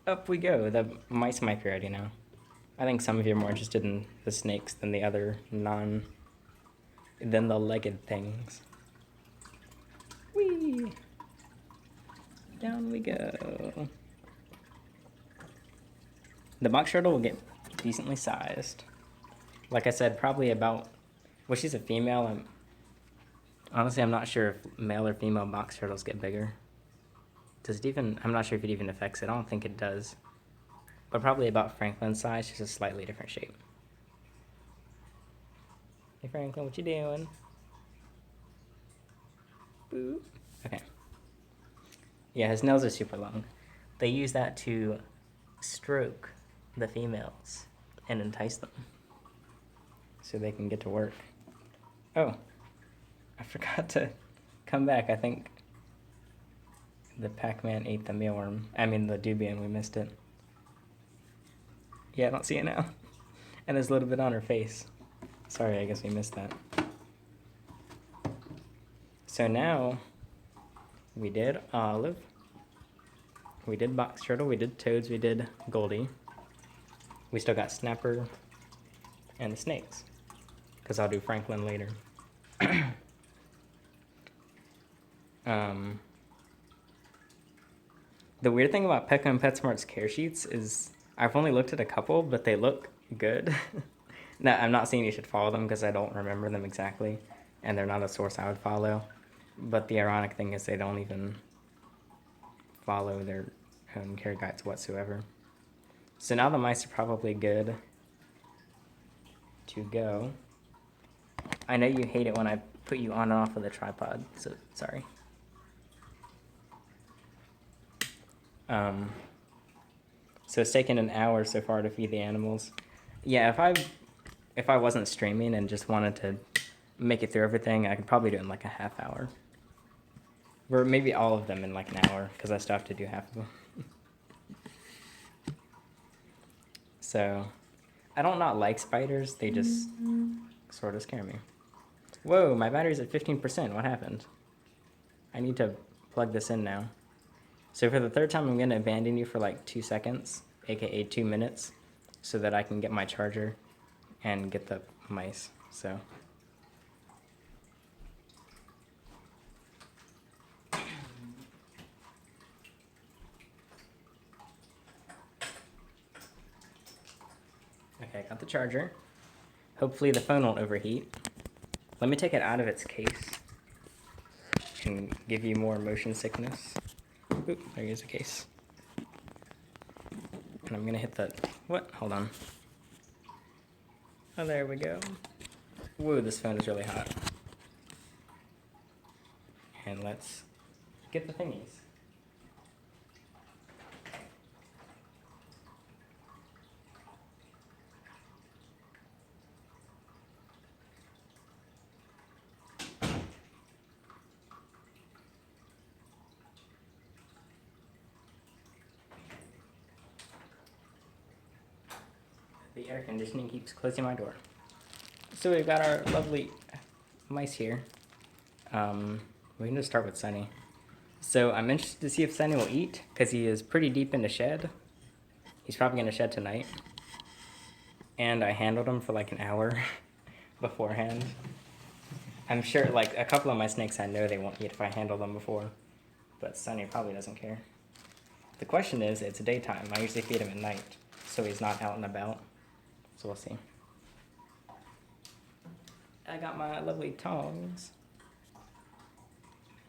up we go. The mice might be ready now. I think some of you are more interested in the snakes than the other than the legged things. Whee! Down we go. The box turtle will get decently sized. Like I said, probably about, well, she's a female. Honestly, I'm not sure if male or female box turtles get bigger. Does it even, I'm not sure if it even affects it. I don't think it does. But probably about Franklin's size, just a slightly different shape. Hey Franklin, what you doing? Boop. Okay. Yeah, his nails are super long. They use that to stroke the females and entice them so they can get to work. Oh, I forgot to come back. I think the Pacman ate the mealworm. I mean the dubia, and we missed it. Yeah, I don't see it now. And there's a little bit on her face. Sorry, I guess we missed that. So now, we did Olive. We did Box Turtle, we did Toads, we did Goldie. We still got Snapper and the snakes. Because I'll do Franklin later. The weird thing about Pecco and PetSmart's care sheets is I've only looked at a couple, but they look good. Now, I'm not saying you should follow them because I don't remember them exactly, and they're not a source I would follow. But the ironic thing is they don't even follow their own care guides whatsoever. So now the mice are probably good to go. I know you hate it when I put you on and off of the tripod, so sorry. So it's taken an hour so far to feed the animals. Yeah, if I wasn't streaming and just wanted to make it through everything, I could probably do it in like a half hour. Or maybe all of them in like an hour, because I still have to do half of them. So, I don't not like spiders, they just sort of scare me. Whoa, my battery's at 15%, what happened? I need to plug this in now. So for the third time, I'm going to abandon you for like 2 seconds, aka 2 minutes, so that I can get my charger and get the mice, so. Okay, I got the charger. Hopefully the phone won't overheat. Let me take it out of its case and give you more motion sickness. Oop, there is a case. And I'm gonna hit the, what? Hold on. Oh, there we go. Whoa, this phone is really hot. And let's get the thingies. The air conditioning keeps closing my door. So we've got our lovely mice here. We can just start with Sunny. So I'm interested to see if Sunny will eat, because he is pretty deep in the shed. He's probably going to shed tonight. And I handled him for like an hour beforehand. I'm sure, like, a couple of my snakes I know they won't eat if I handle them before. But Sunny probably doesn't care. The question is, it's daytime. I usually feed him at night, so he's not out and about. So we'll see. I got my lovely tongs.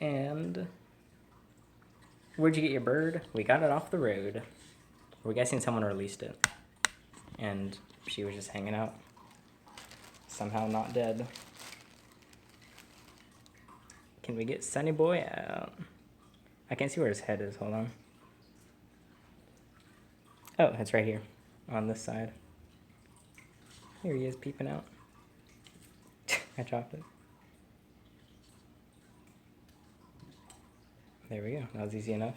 And where'd you get your bird? We got it off the road. We're guessing someone released it. And she was just hanging out. Somehow not dead. Can we get Sunny Boy out? I can't see where his head is. Hold on. Oh, it's right here on this side. Here he is peeping out. I chopped it. There we go. That was easy enough.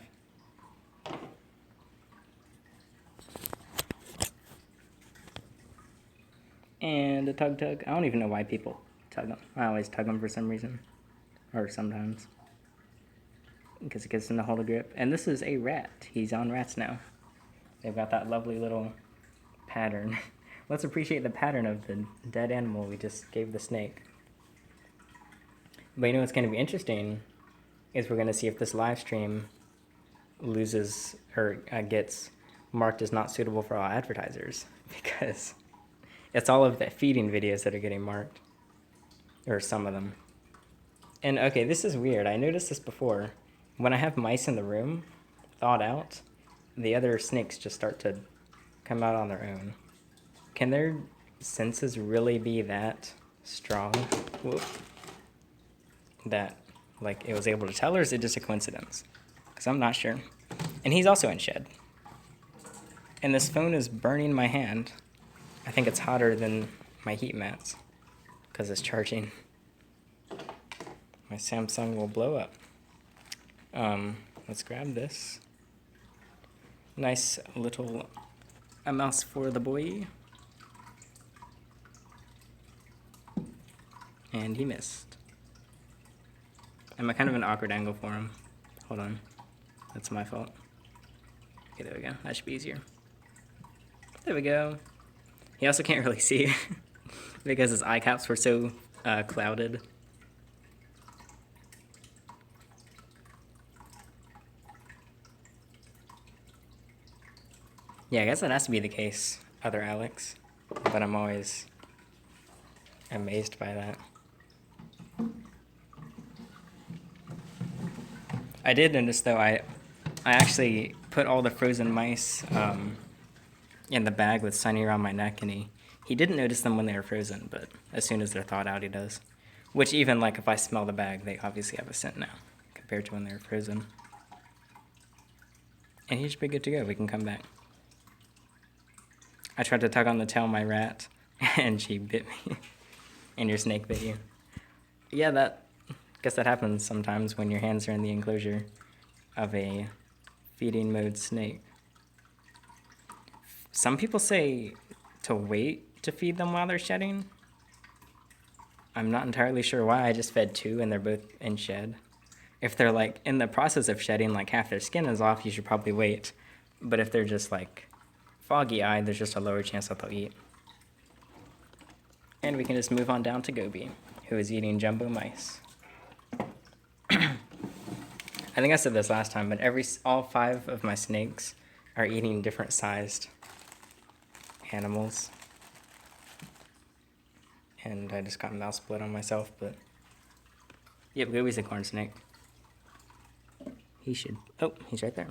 And a tug. I don't even know why people tug them. I always tug them for some reason. Or sometimes. Because it gets them to hold a grip. And this is a rat. He's on rats now. They've got that lovely little pattern. Let's appreciate the pattern of the dead animal we just gave the snake. But you know what's going to be interesting is we're going to see if this live stream loses or gets marked as not suitable for all advertisers, because it's all of the feeding videos that are getting marked, or some of them. And okay, this is weird. I noticed this before. When I have mice in the room, thawed out, the other snakes just start to come out on their own. Can their senses really be that strong? Whoop. That, like, it was able to tell, or is it just a coincidence? Because I'm not sure. And he's also in shed. And this phone is burning my hand. I think it's hotter than my heat mats because it's charging. My Samsung will blow up. Let's grab this. Nice little mouse for the boy. And he missed. I'm at kind of an awkward angle for him. Hold on. That's my fault. Okay, there we go. That should be easier. There we go. He also can't really see because his eye caps were so clouded. Yeah, I guess that has to be the case, other Alex. But I'm always amazed by that. I did notice, though, I actually put all the frozen mice in the bag with Sunny around my neck, and he didn't notice them when they were frozen, but as soon as they're thawed out, he does. Which even, like, if I smell the bag, they obviously have a scent now, compared to when they were frozen. And he should be good to go. We can come back. I tried to tug on the tail of my rat, and she bit me. And your snake bit you. Yeah, guess that happens sometimes when your hands are in the enclosure of a feeding mode snake. Some people say to wait to feed them while they're shedding. I'm not entirely sure why. I just fed 2 and they're both in shed. If they're like in the process of shedding, like half their skin is off, you should probably wait. But if they're just like foggy-eyed, there's just a lower chance that they'll eat. And we can just move on down to Goldie, who is eating jumbo mice. I think I said this last time, but all 5 of my snakes are eating different sized animals. And I just got mouse split on myself, but yep, Goldie's a corn snake. He should, oh, he's right there.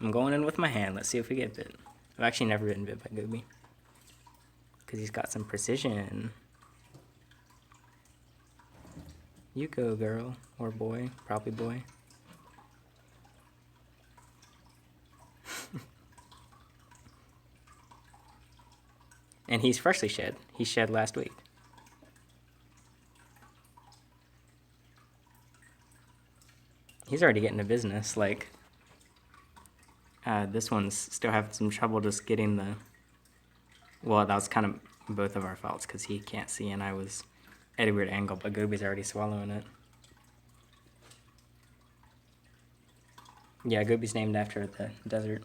I'm going in with my hand. Let's see if we get bit. I've actually never been bit by Goldie, because he's got some precision. You go, girl, or boy, probably boy. And he's freshly shed. He shed last week. He's already getting to business. Like, this one's still having some trouble just getting the... Well, that was kind of both of our faults, because he can't see and I was at a weird angle, but Goldie's already swallowing it. Yeah, Goldie's named after the desert,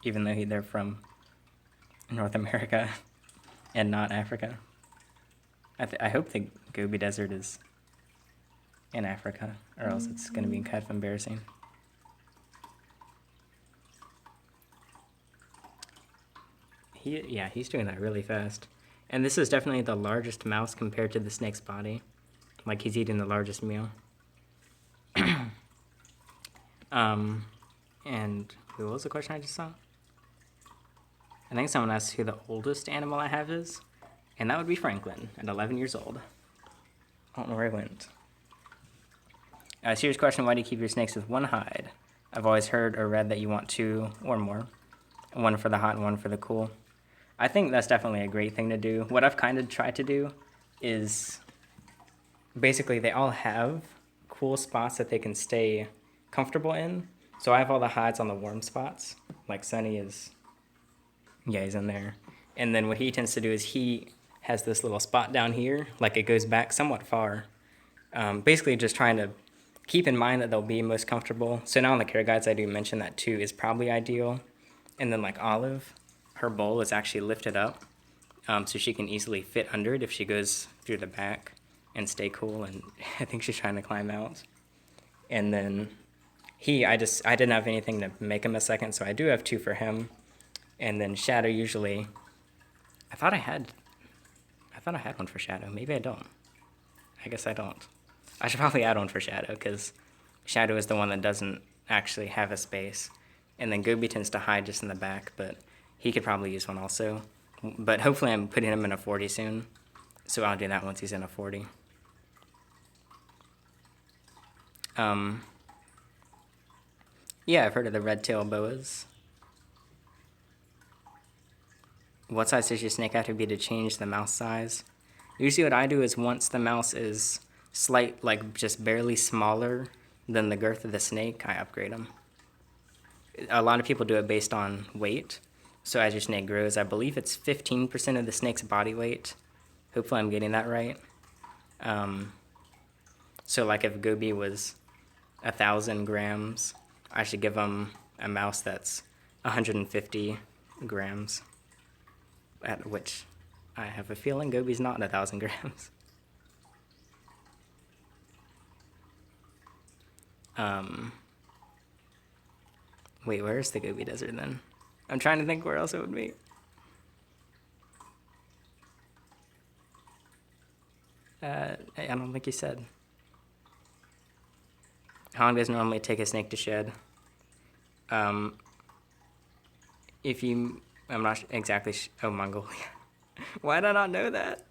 even though they're from North America and not Africa. I hope the Gobi Desert is in Africa, or else it's going to be kind of embarrassing. He's doing that really fast. And this is definitely the largest mouse compared to the snake's body. Like, he's eating the largest meal. And what was the question I just saw? I think someone asked who the oldest animal I have is, and that would be Franklin, at 11 years old. I don't know where he went. Serious question, why do you keep your snakes with one hide? I've always heard or read that you want 2 or more. One for the hot and one for the cool. I think that's definitely a great thing to do. What I've kind of tried to do is basically they all have cool spots that they can stay comfortable in. So I have all the hides on the warm spots. Like Sunny is, yeah, he's in there. And then what he tends to do is he has this little spot down here, like it goes back somewhat far. Basically just trying to keep in mind that they'll be most comfortable. So now on the care guides, I do mention that 2 is probably ideal. And then like Olive, her bowl is actually lifted up, so she can easily fit under it if she goes through the back and stay cool. And I think she's trying to climb out. And then I didn't have anything to make him a second, so I do have 2 for him. And then Shadow usually, I thought I had one for Shadow. Maybe I don't. I guess I don't. I should probably add one for Shadow, because Shadow is the one that doesn't actually have a space. And then Goldie tends to hide just in the back, but he could probably use one also. But hopefully I'm putting him in a 40 soon, so I'll do that once he's in a 40. Yeah, I've heard of the red-tailed boas. What size does your snake have to be to change the mouse size? Usually what I do is once the mouse is like just barely smaller than the girth of the snake, I upgrade them. A lot of people do it based on weight. So as your snake grows, I believe it's 15% of the snake's body weight. Hopefully I'm getting that right. So like if Goldie was 1,000 grams, I should give him a mouse that's 150 grams. At which I have a feeling Goldie's not 1,000 grams. Wait, where's the Gobi Desert then? I'm trying to think where else it would be. I don't think you said. How long does it normally take a snake to shed? I'm not exactly oh, Mongolia. Why did I not know that?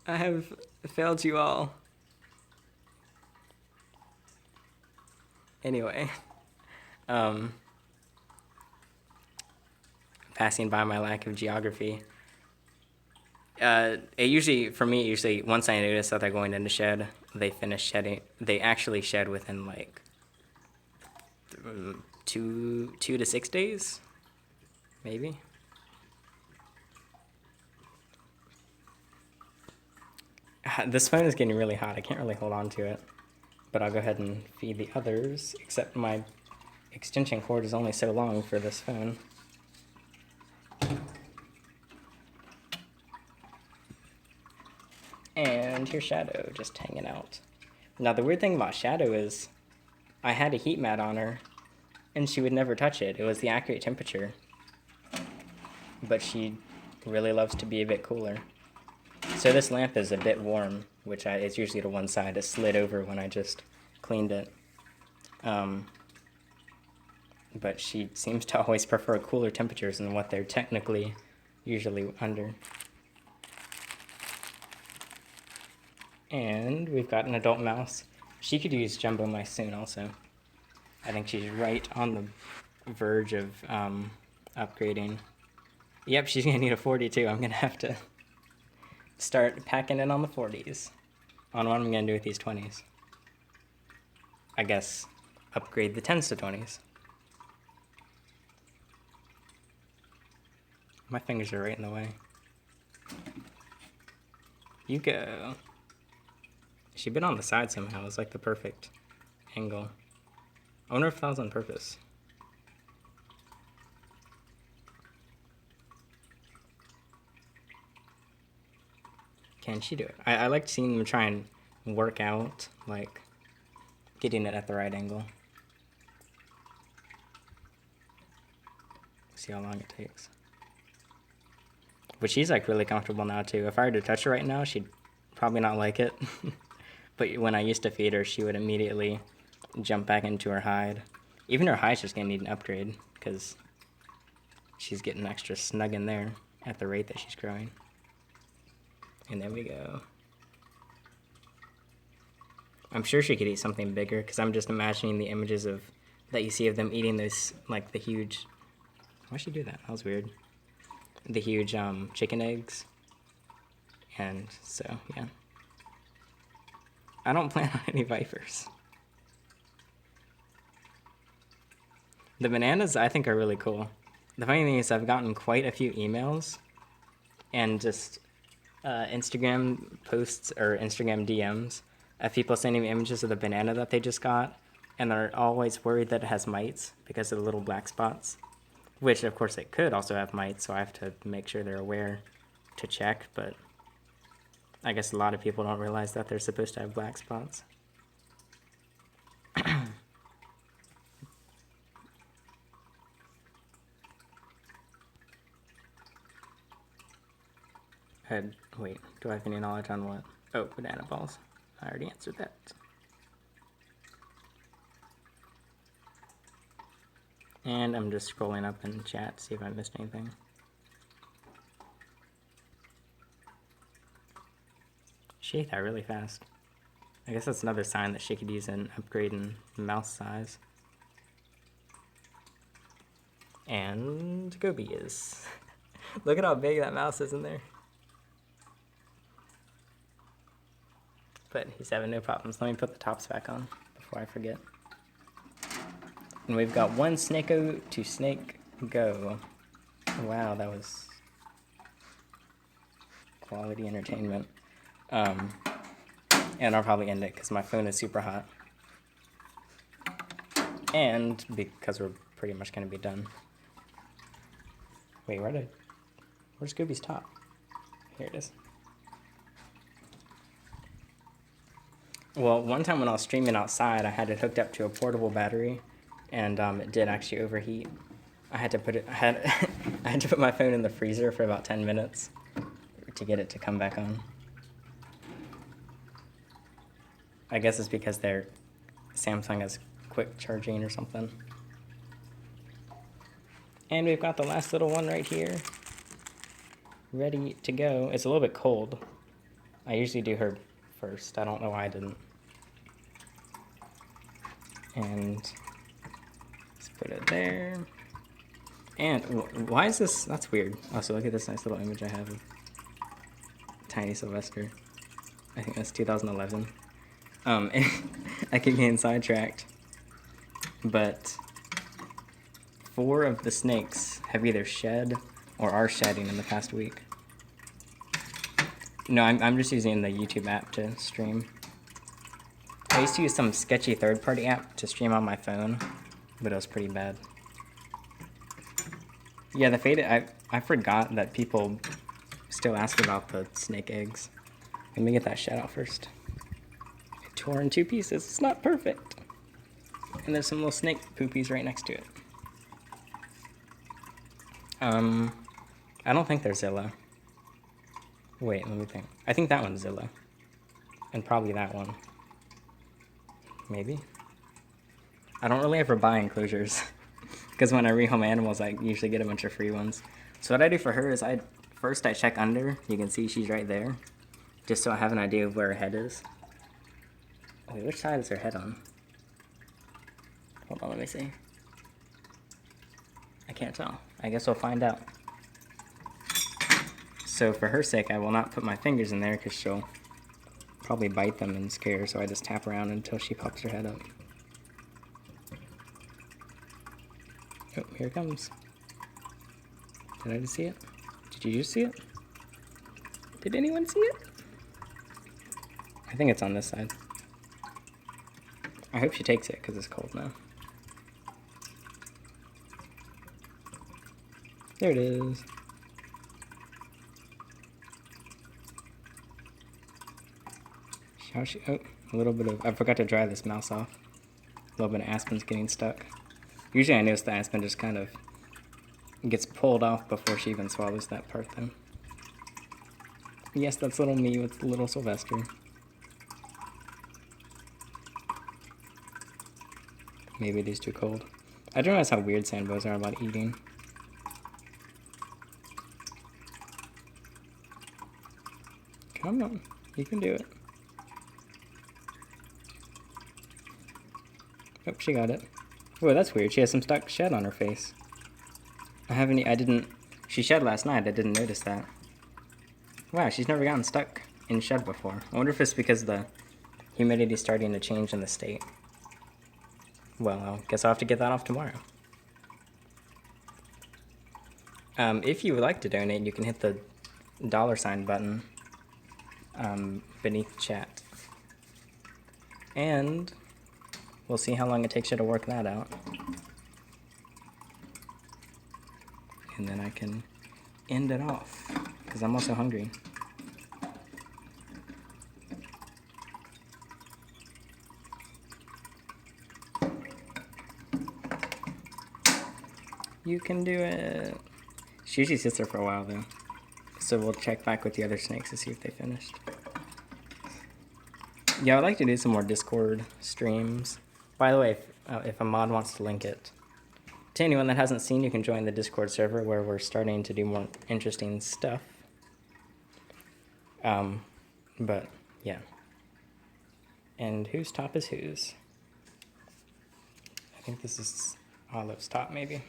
I have failed you all. Anyway, passing by my lack of geography. For me, once I notice that they're going into shed, they finish shedding. They actually shed within like 2 to 6 days, maybe. This phone is getting really hot. I can't really hold on to it, but I'll go ahead and feed the others, except my extension cord is only so long for this phone. And here's Shadow, just hanging out. Now the weird thing about Shadow is I had a heat mat on her, and she would never touch it. It was the accurate temperature. But she really loves to be a bit cooler. So this lamp is a bit warm, which it's usually to one side. It slid over when I just cleaned it. But she seems to always prefer cooler temperatures than what they're technically usually under. And we've got an adult mouse. She could use jumbo mice soon also. I think she's right on the verge of upgrading. Yep, she's gonna need a 40 too. I'm gonna have to start packing in on the 40s. On what I'm gonna do with these 20s. I guess upgrade the 10s to 20s. My fingers are right in the way. You go. She'd been on the side somehow. It's like the perfect angle. I wonder if that was on purpose. Can she do it? I like seeing them try and work out, like, getting it at the right angle. See how long it takes. But she's, like, really comfortable now, too. If I were to touch her right now, she'd probably not like it. But when I used to feed her, she would immediately jump back into her hide. Even her hide's just gonna need an upgrade, because she's getting extra snug in there at the rate that she's growing. And there we go. I'm sure she could eat something bigger, because I'm just imagining the images that you see of them eating those, like, the huge... Why'd she do that? That was weird. the huge chicken eggs. And so, yeah. I don't plan on any vipers. The bananas, I think, are really cool. The funny thing is I've gotten quite a few emails and just Instagram posts or Instagram DMs of people sending me images of the banana that they just got, and they're always worried that it has mites because of the little black spots, which of course it could also have mites, so I have to make sure they're aware to check, but I guess a lot of people don't realize that they're supposed to have black spots. Wait, do I have any knowledge on what? Oh, banana balls. I already answered that. And I'm just scrolling up in chat to see if I missed anything. She ate that really fast. I guess that's another sign that she could use an upgrade in mouse size. And Goldie is. Look at how big that mouse is in there. But he's having no problems. Let me put the tops back on before I forget. And we've got one Snake-O to Snake Go. Wow, that was quality entertainment. And I'll probably end it because my phone is super hot. And because we're pretty much going to be done. Wait, where's Goldie's top? Here it is. Well, one time when I was streaming outside, I had it hooked up to a portable battery, and it did actually overheat. I had to put I had to put my phone in the freezer for about 10 minutes to get it to come back on. I guess it's because Samsung has quick charging or something. And we've got the last little one right here, ready to go. It's a little bit cold. I usually do her first. I don't know why I didn't. And let's put it there. And why is this? That's weird. Oh, so look at this nice little image I have of Tiny Sylvester. I think that's 2011. I keep getting sidetracked. But 4 of the snakes have either shed or are shedding in the past week. No, I'm just using the YouTube app to stream. I used to use some sketchy third-party app to stream on my phone, but it was pretty bad. Yeah, the faded, I forgot that people still ask about the snake eggs. Let me get that shed out first. It tore in 2 pieces. It's not perfect. And there's some little snake poopies right next to it. I don't think they're Zilla. Wait, let me think. I think that one's Zilla. And probably that one. Maybe? I don't really ever buy enclosures. Because when I rehome animals, I usually get a bunch of free ones. So what I do for her is first I check under. You can see she's right there. Just so I have an idea of where her head is. Wait, which side is her head on? Hold on, let me see. I can't tell. I guess we'll find out. So for her sake, I will not put my fingers in there because she'll probably bite them and scare, so I just tap around until she pops her head up. Oh, here it comes. Did I just see it? Did you just see it? Did anyone see it? I think it's on this side. I hope she takes it because it's cold now. There it is. Oh, a little bit of, I forgot to dry this mouse off. A little bit of aspen's getting stuck. Usually I notice the aspen just kind of gets pulled off before she even swallows that part though. Yes, that's little me with little Sylvester. Maybe it is too cold. I don't realize how weird sandboas are about eating. Come on, you can do it. Oh, she got it. Whoa, that's weird. She has some stuck shed on her face. I didn't She shed last night. I didn't notice that. Wow, she's never gotten stuck in shed before. I wonder if it's because the humidity's starting to change in the state. Well, I guess I'll have to get that off tomorrow. If you would like to donate, you can hit the $ button beneath chat. And we'll see how long it takes you to work that out. And then I can end it off, because I'm also hungry. You can do it. She usually sits there for a while though. So we'll check back with the other snakes to see if they finished. Yeah, I'd like to do some more Discord streams. By the way, if a mod wants to link it to anyone that hasn't seen, you can join the Discord server where we're starting to do more interesting stuff. But yeah. And whose top is whose? I think this is Olive's top, maybe.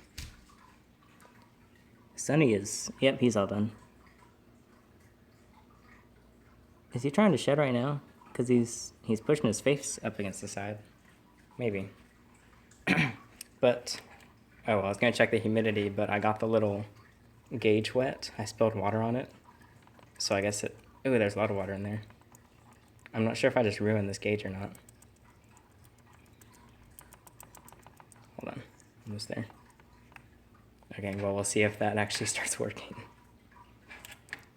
Sunny is, yep, he's all done. Is he trying to shed right now? Because he's pushing his face up against the side. Maybe. But, oh, I was going to check the humidity, but I got the little gauge wet. I spilled water on it. So I guess it, ooh, there's a lot of water in there. I'm not sure if I just ruined this gauge or not. Hold on, almost there. Okay, well, we'll see if that actually starts working.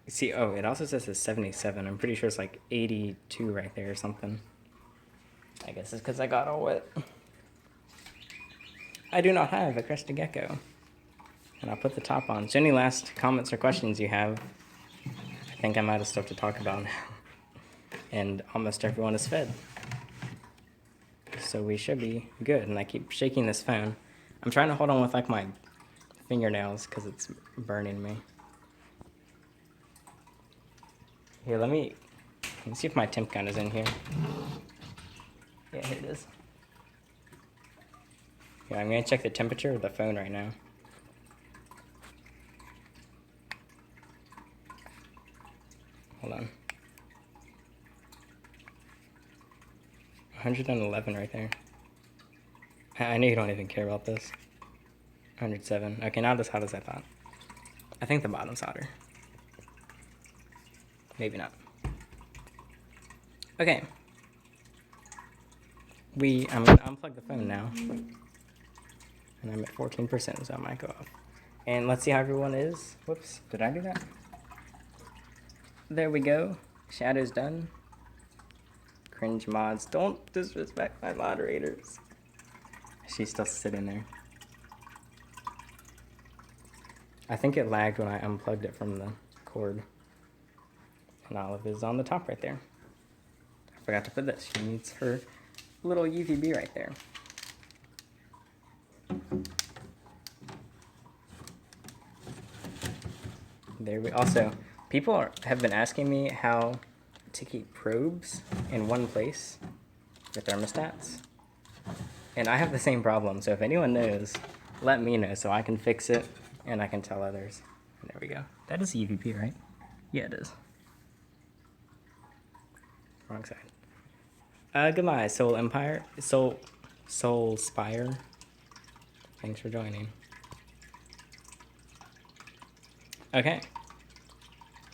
See, oh, it also says it's 77. I'm pretty sure it's like 82 right there or something. I guess it's because I got all wet. I do not have a crested gecko. And I'll put the top on. So any last comments or questions you have? I think I'm out of stuff to talk about now. And almost everyone is fed. So we should be good. And I keep shaking this phone. I'm trying to hold on with like my fingernails because it's burning me. Here, let me see if my temp gun is in here. Yeah, here it is. Yeah, I'm gonna check the temperature of the phone right now. Hold on. 111 right there. I know you don't even care about this. 107. Okay, not as hot as I thought. I think the bottom's hotter. Maybe not. Okay. I'm gonna unplug the phone now. And I'm at 14%, so I might go off. And let's see how everyone is. Whoops, did I do that? There we go. Shadow's done. Cringe mods. Don't disrespect my moderators. She's still sitting there. I think it lagged when I unplugged it from the cord. And Olive is on the top right there. I forgot to put this. She needs her little UVB right there. There we also, people have been asking me how to keep probes in one place for thermostats. And I have the same problem, so if anyone knows, let me know so I can fix it and I can tell others. There we go. That is UVB, right? Yeah, it is. Wrong side. Goodbye, Soul Empire. Soul Spire. Thanks for joining. Okay.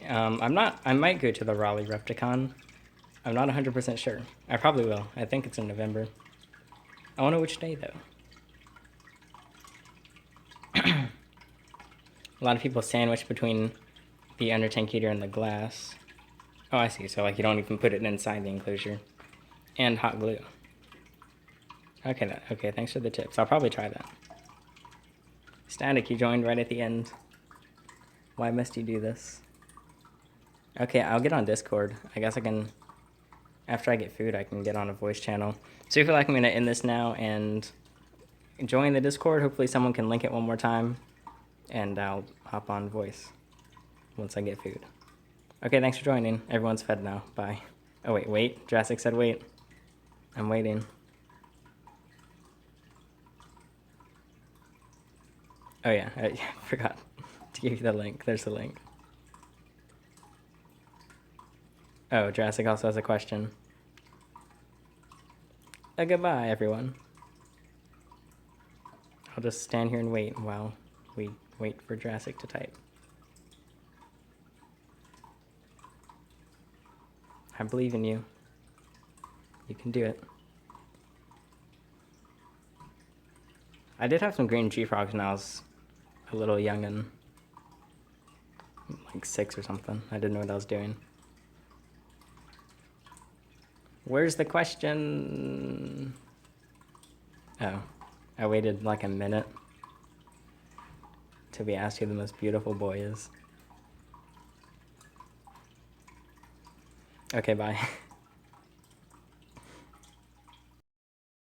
I might go to the Raleigh Repticon. I'm not 100% sure. I probably will. I think it's in November. I don't know which day, though. A lot of people sandwich between the under tank heater and the glass. Oh, I see. So, like, you don't even put it inside the enclosure. And hot glue. Okay, okay, thanks for the tips. I'll probably try that. Static, you joined right at the end. Why must you do this? Okay, I'll get on Discord. I guess I can, after I get food, I can get on a voice channel. So if you feel like I'm going to end this now and join the Discord, hopefully someone can link it one more time. And I'll hop on voice once I get food. Okay, thanks for joining. Everyone's fed now. Bye. Oh, wait. Jurassic said wait. I'm waiting. Oh, yeah. I forgot to give you the link. There's the link. Oh, Jurassic also has a question. Goodbye, everyone. I'll just stand here and wait while we wait for Jurassic to type. I believe in you. You can do it. I did have some green G-frogs when I was a little youngin'. Like 6 or something. I didn't know what I was doing. Where's the question? Oh, I waited like a minute till we asked who the most beautiful boy is. Okay, bye.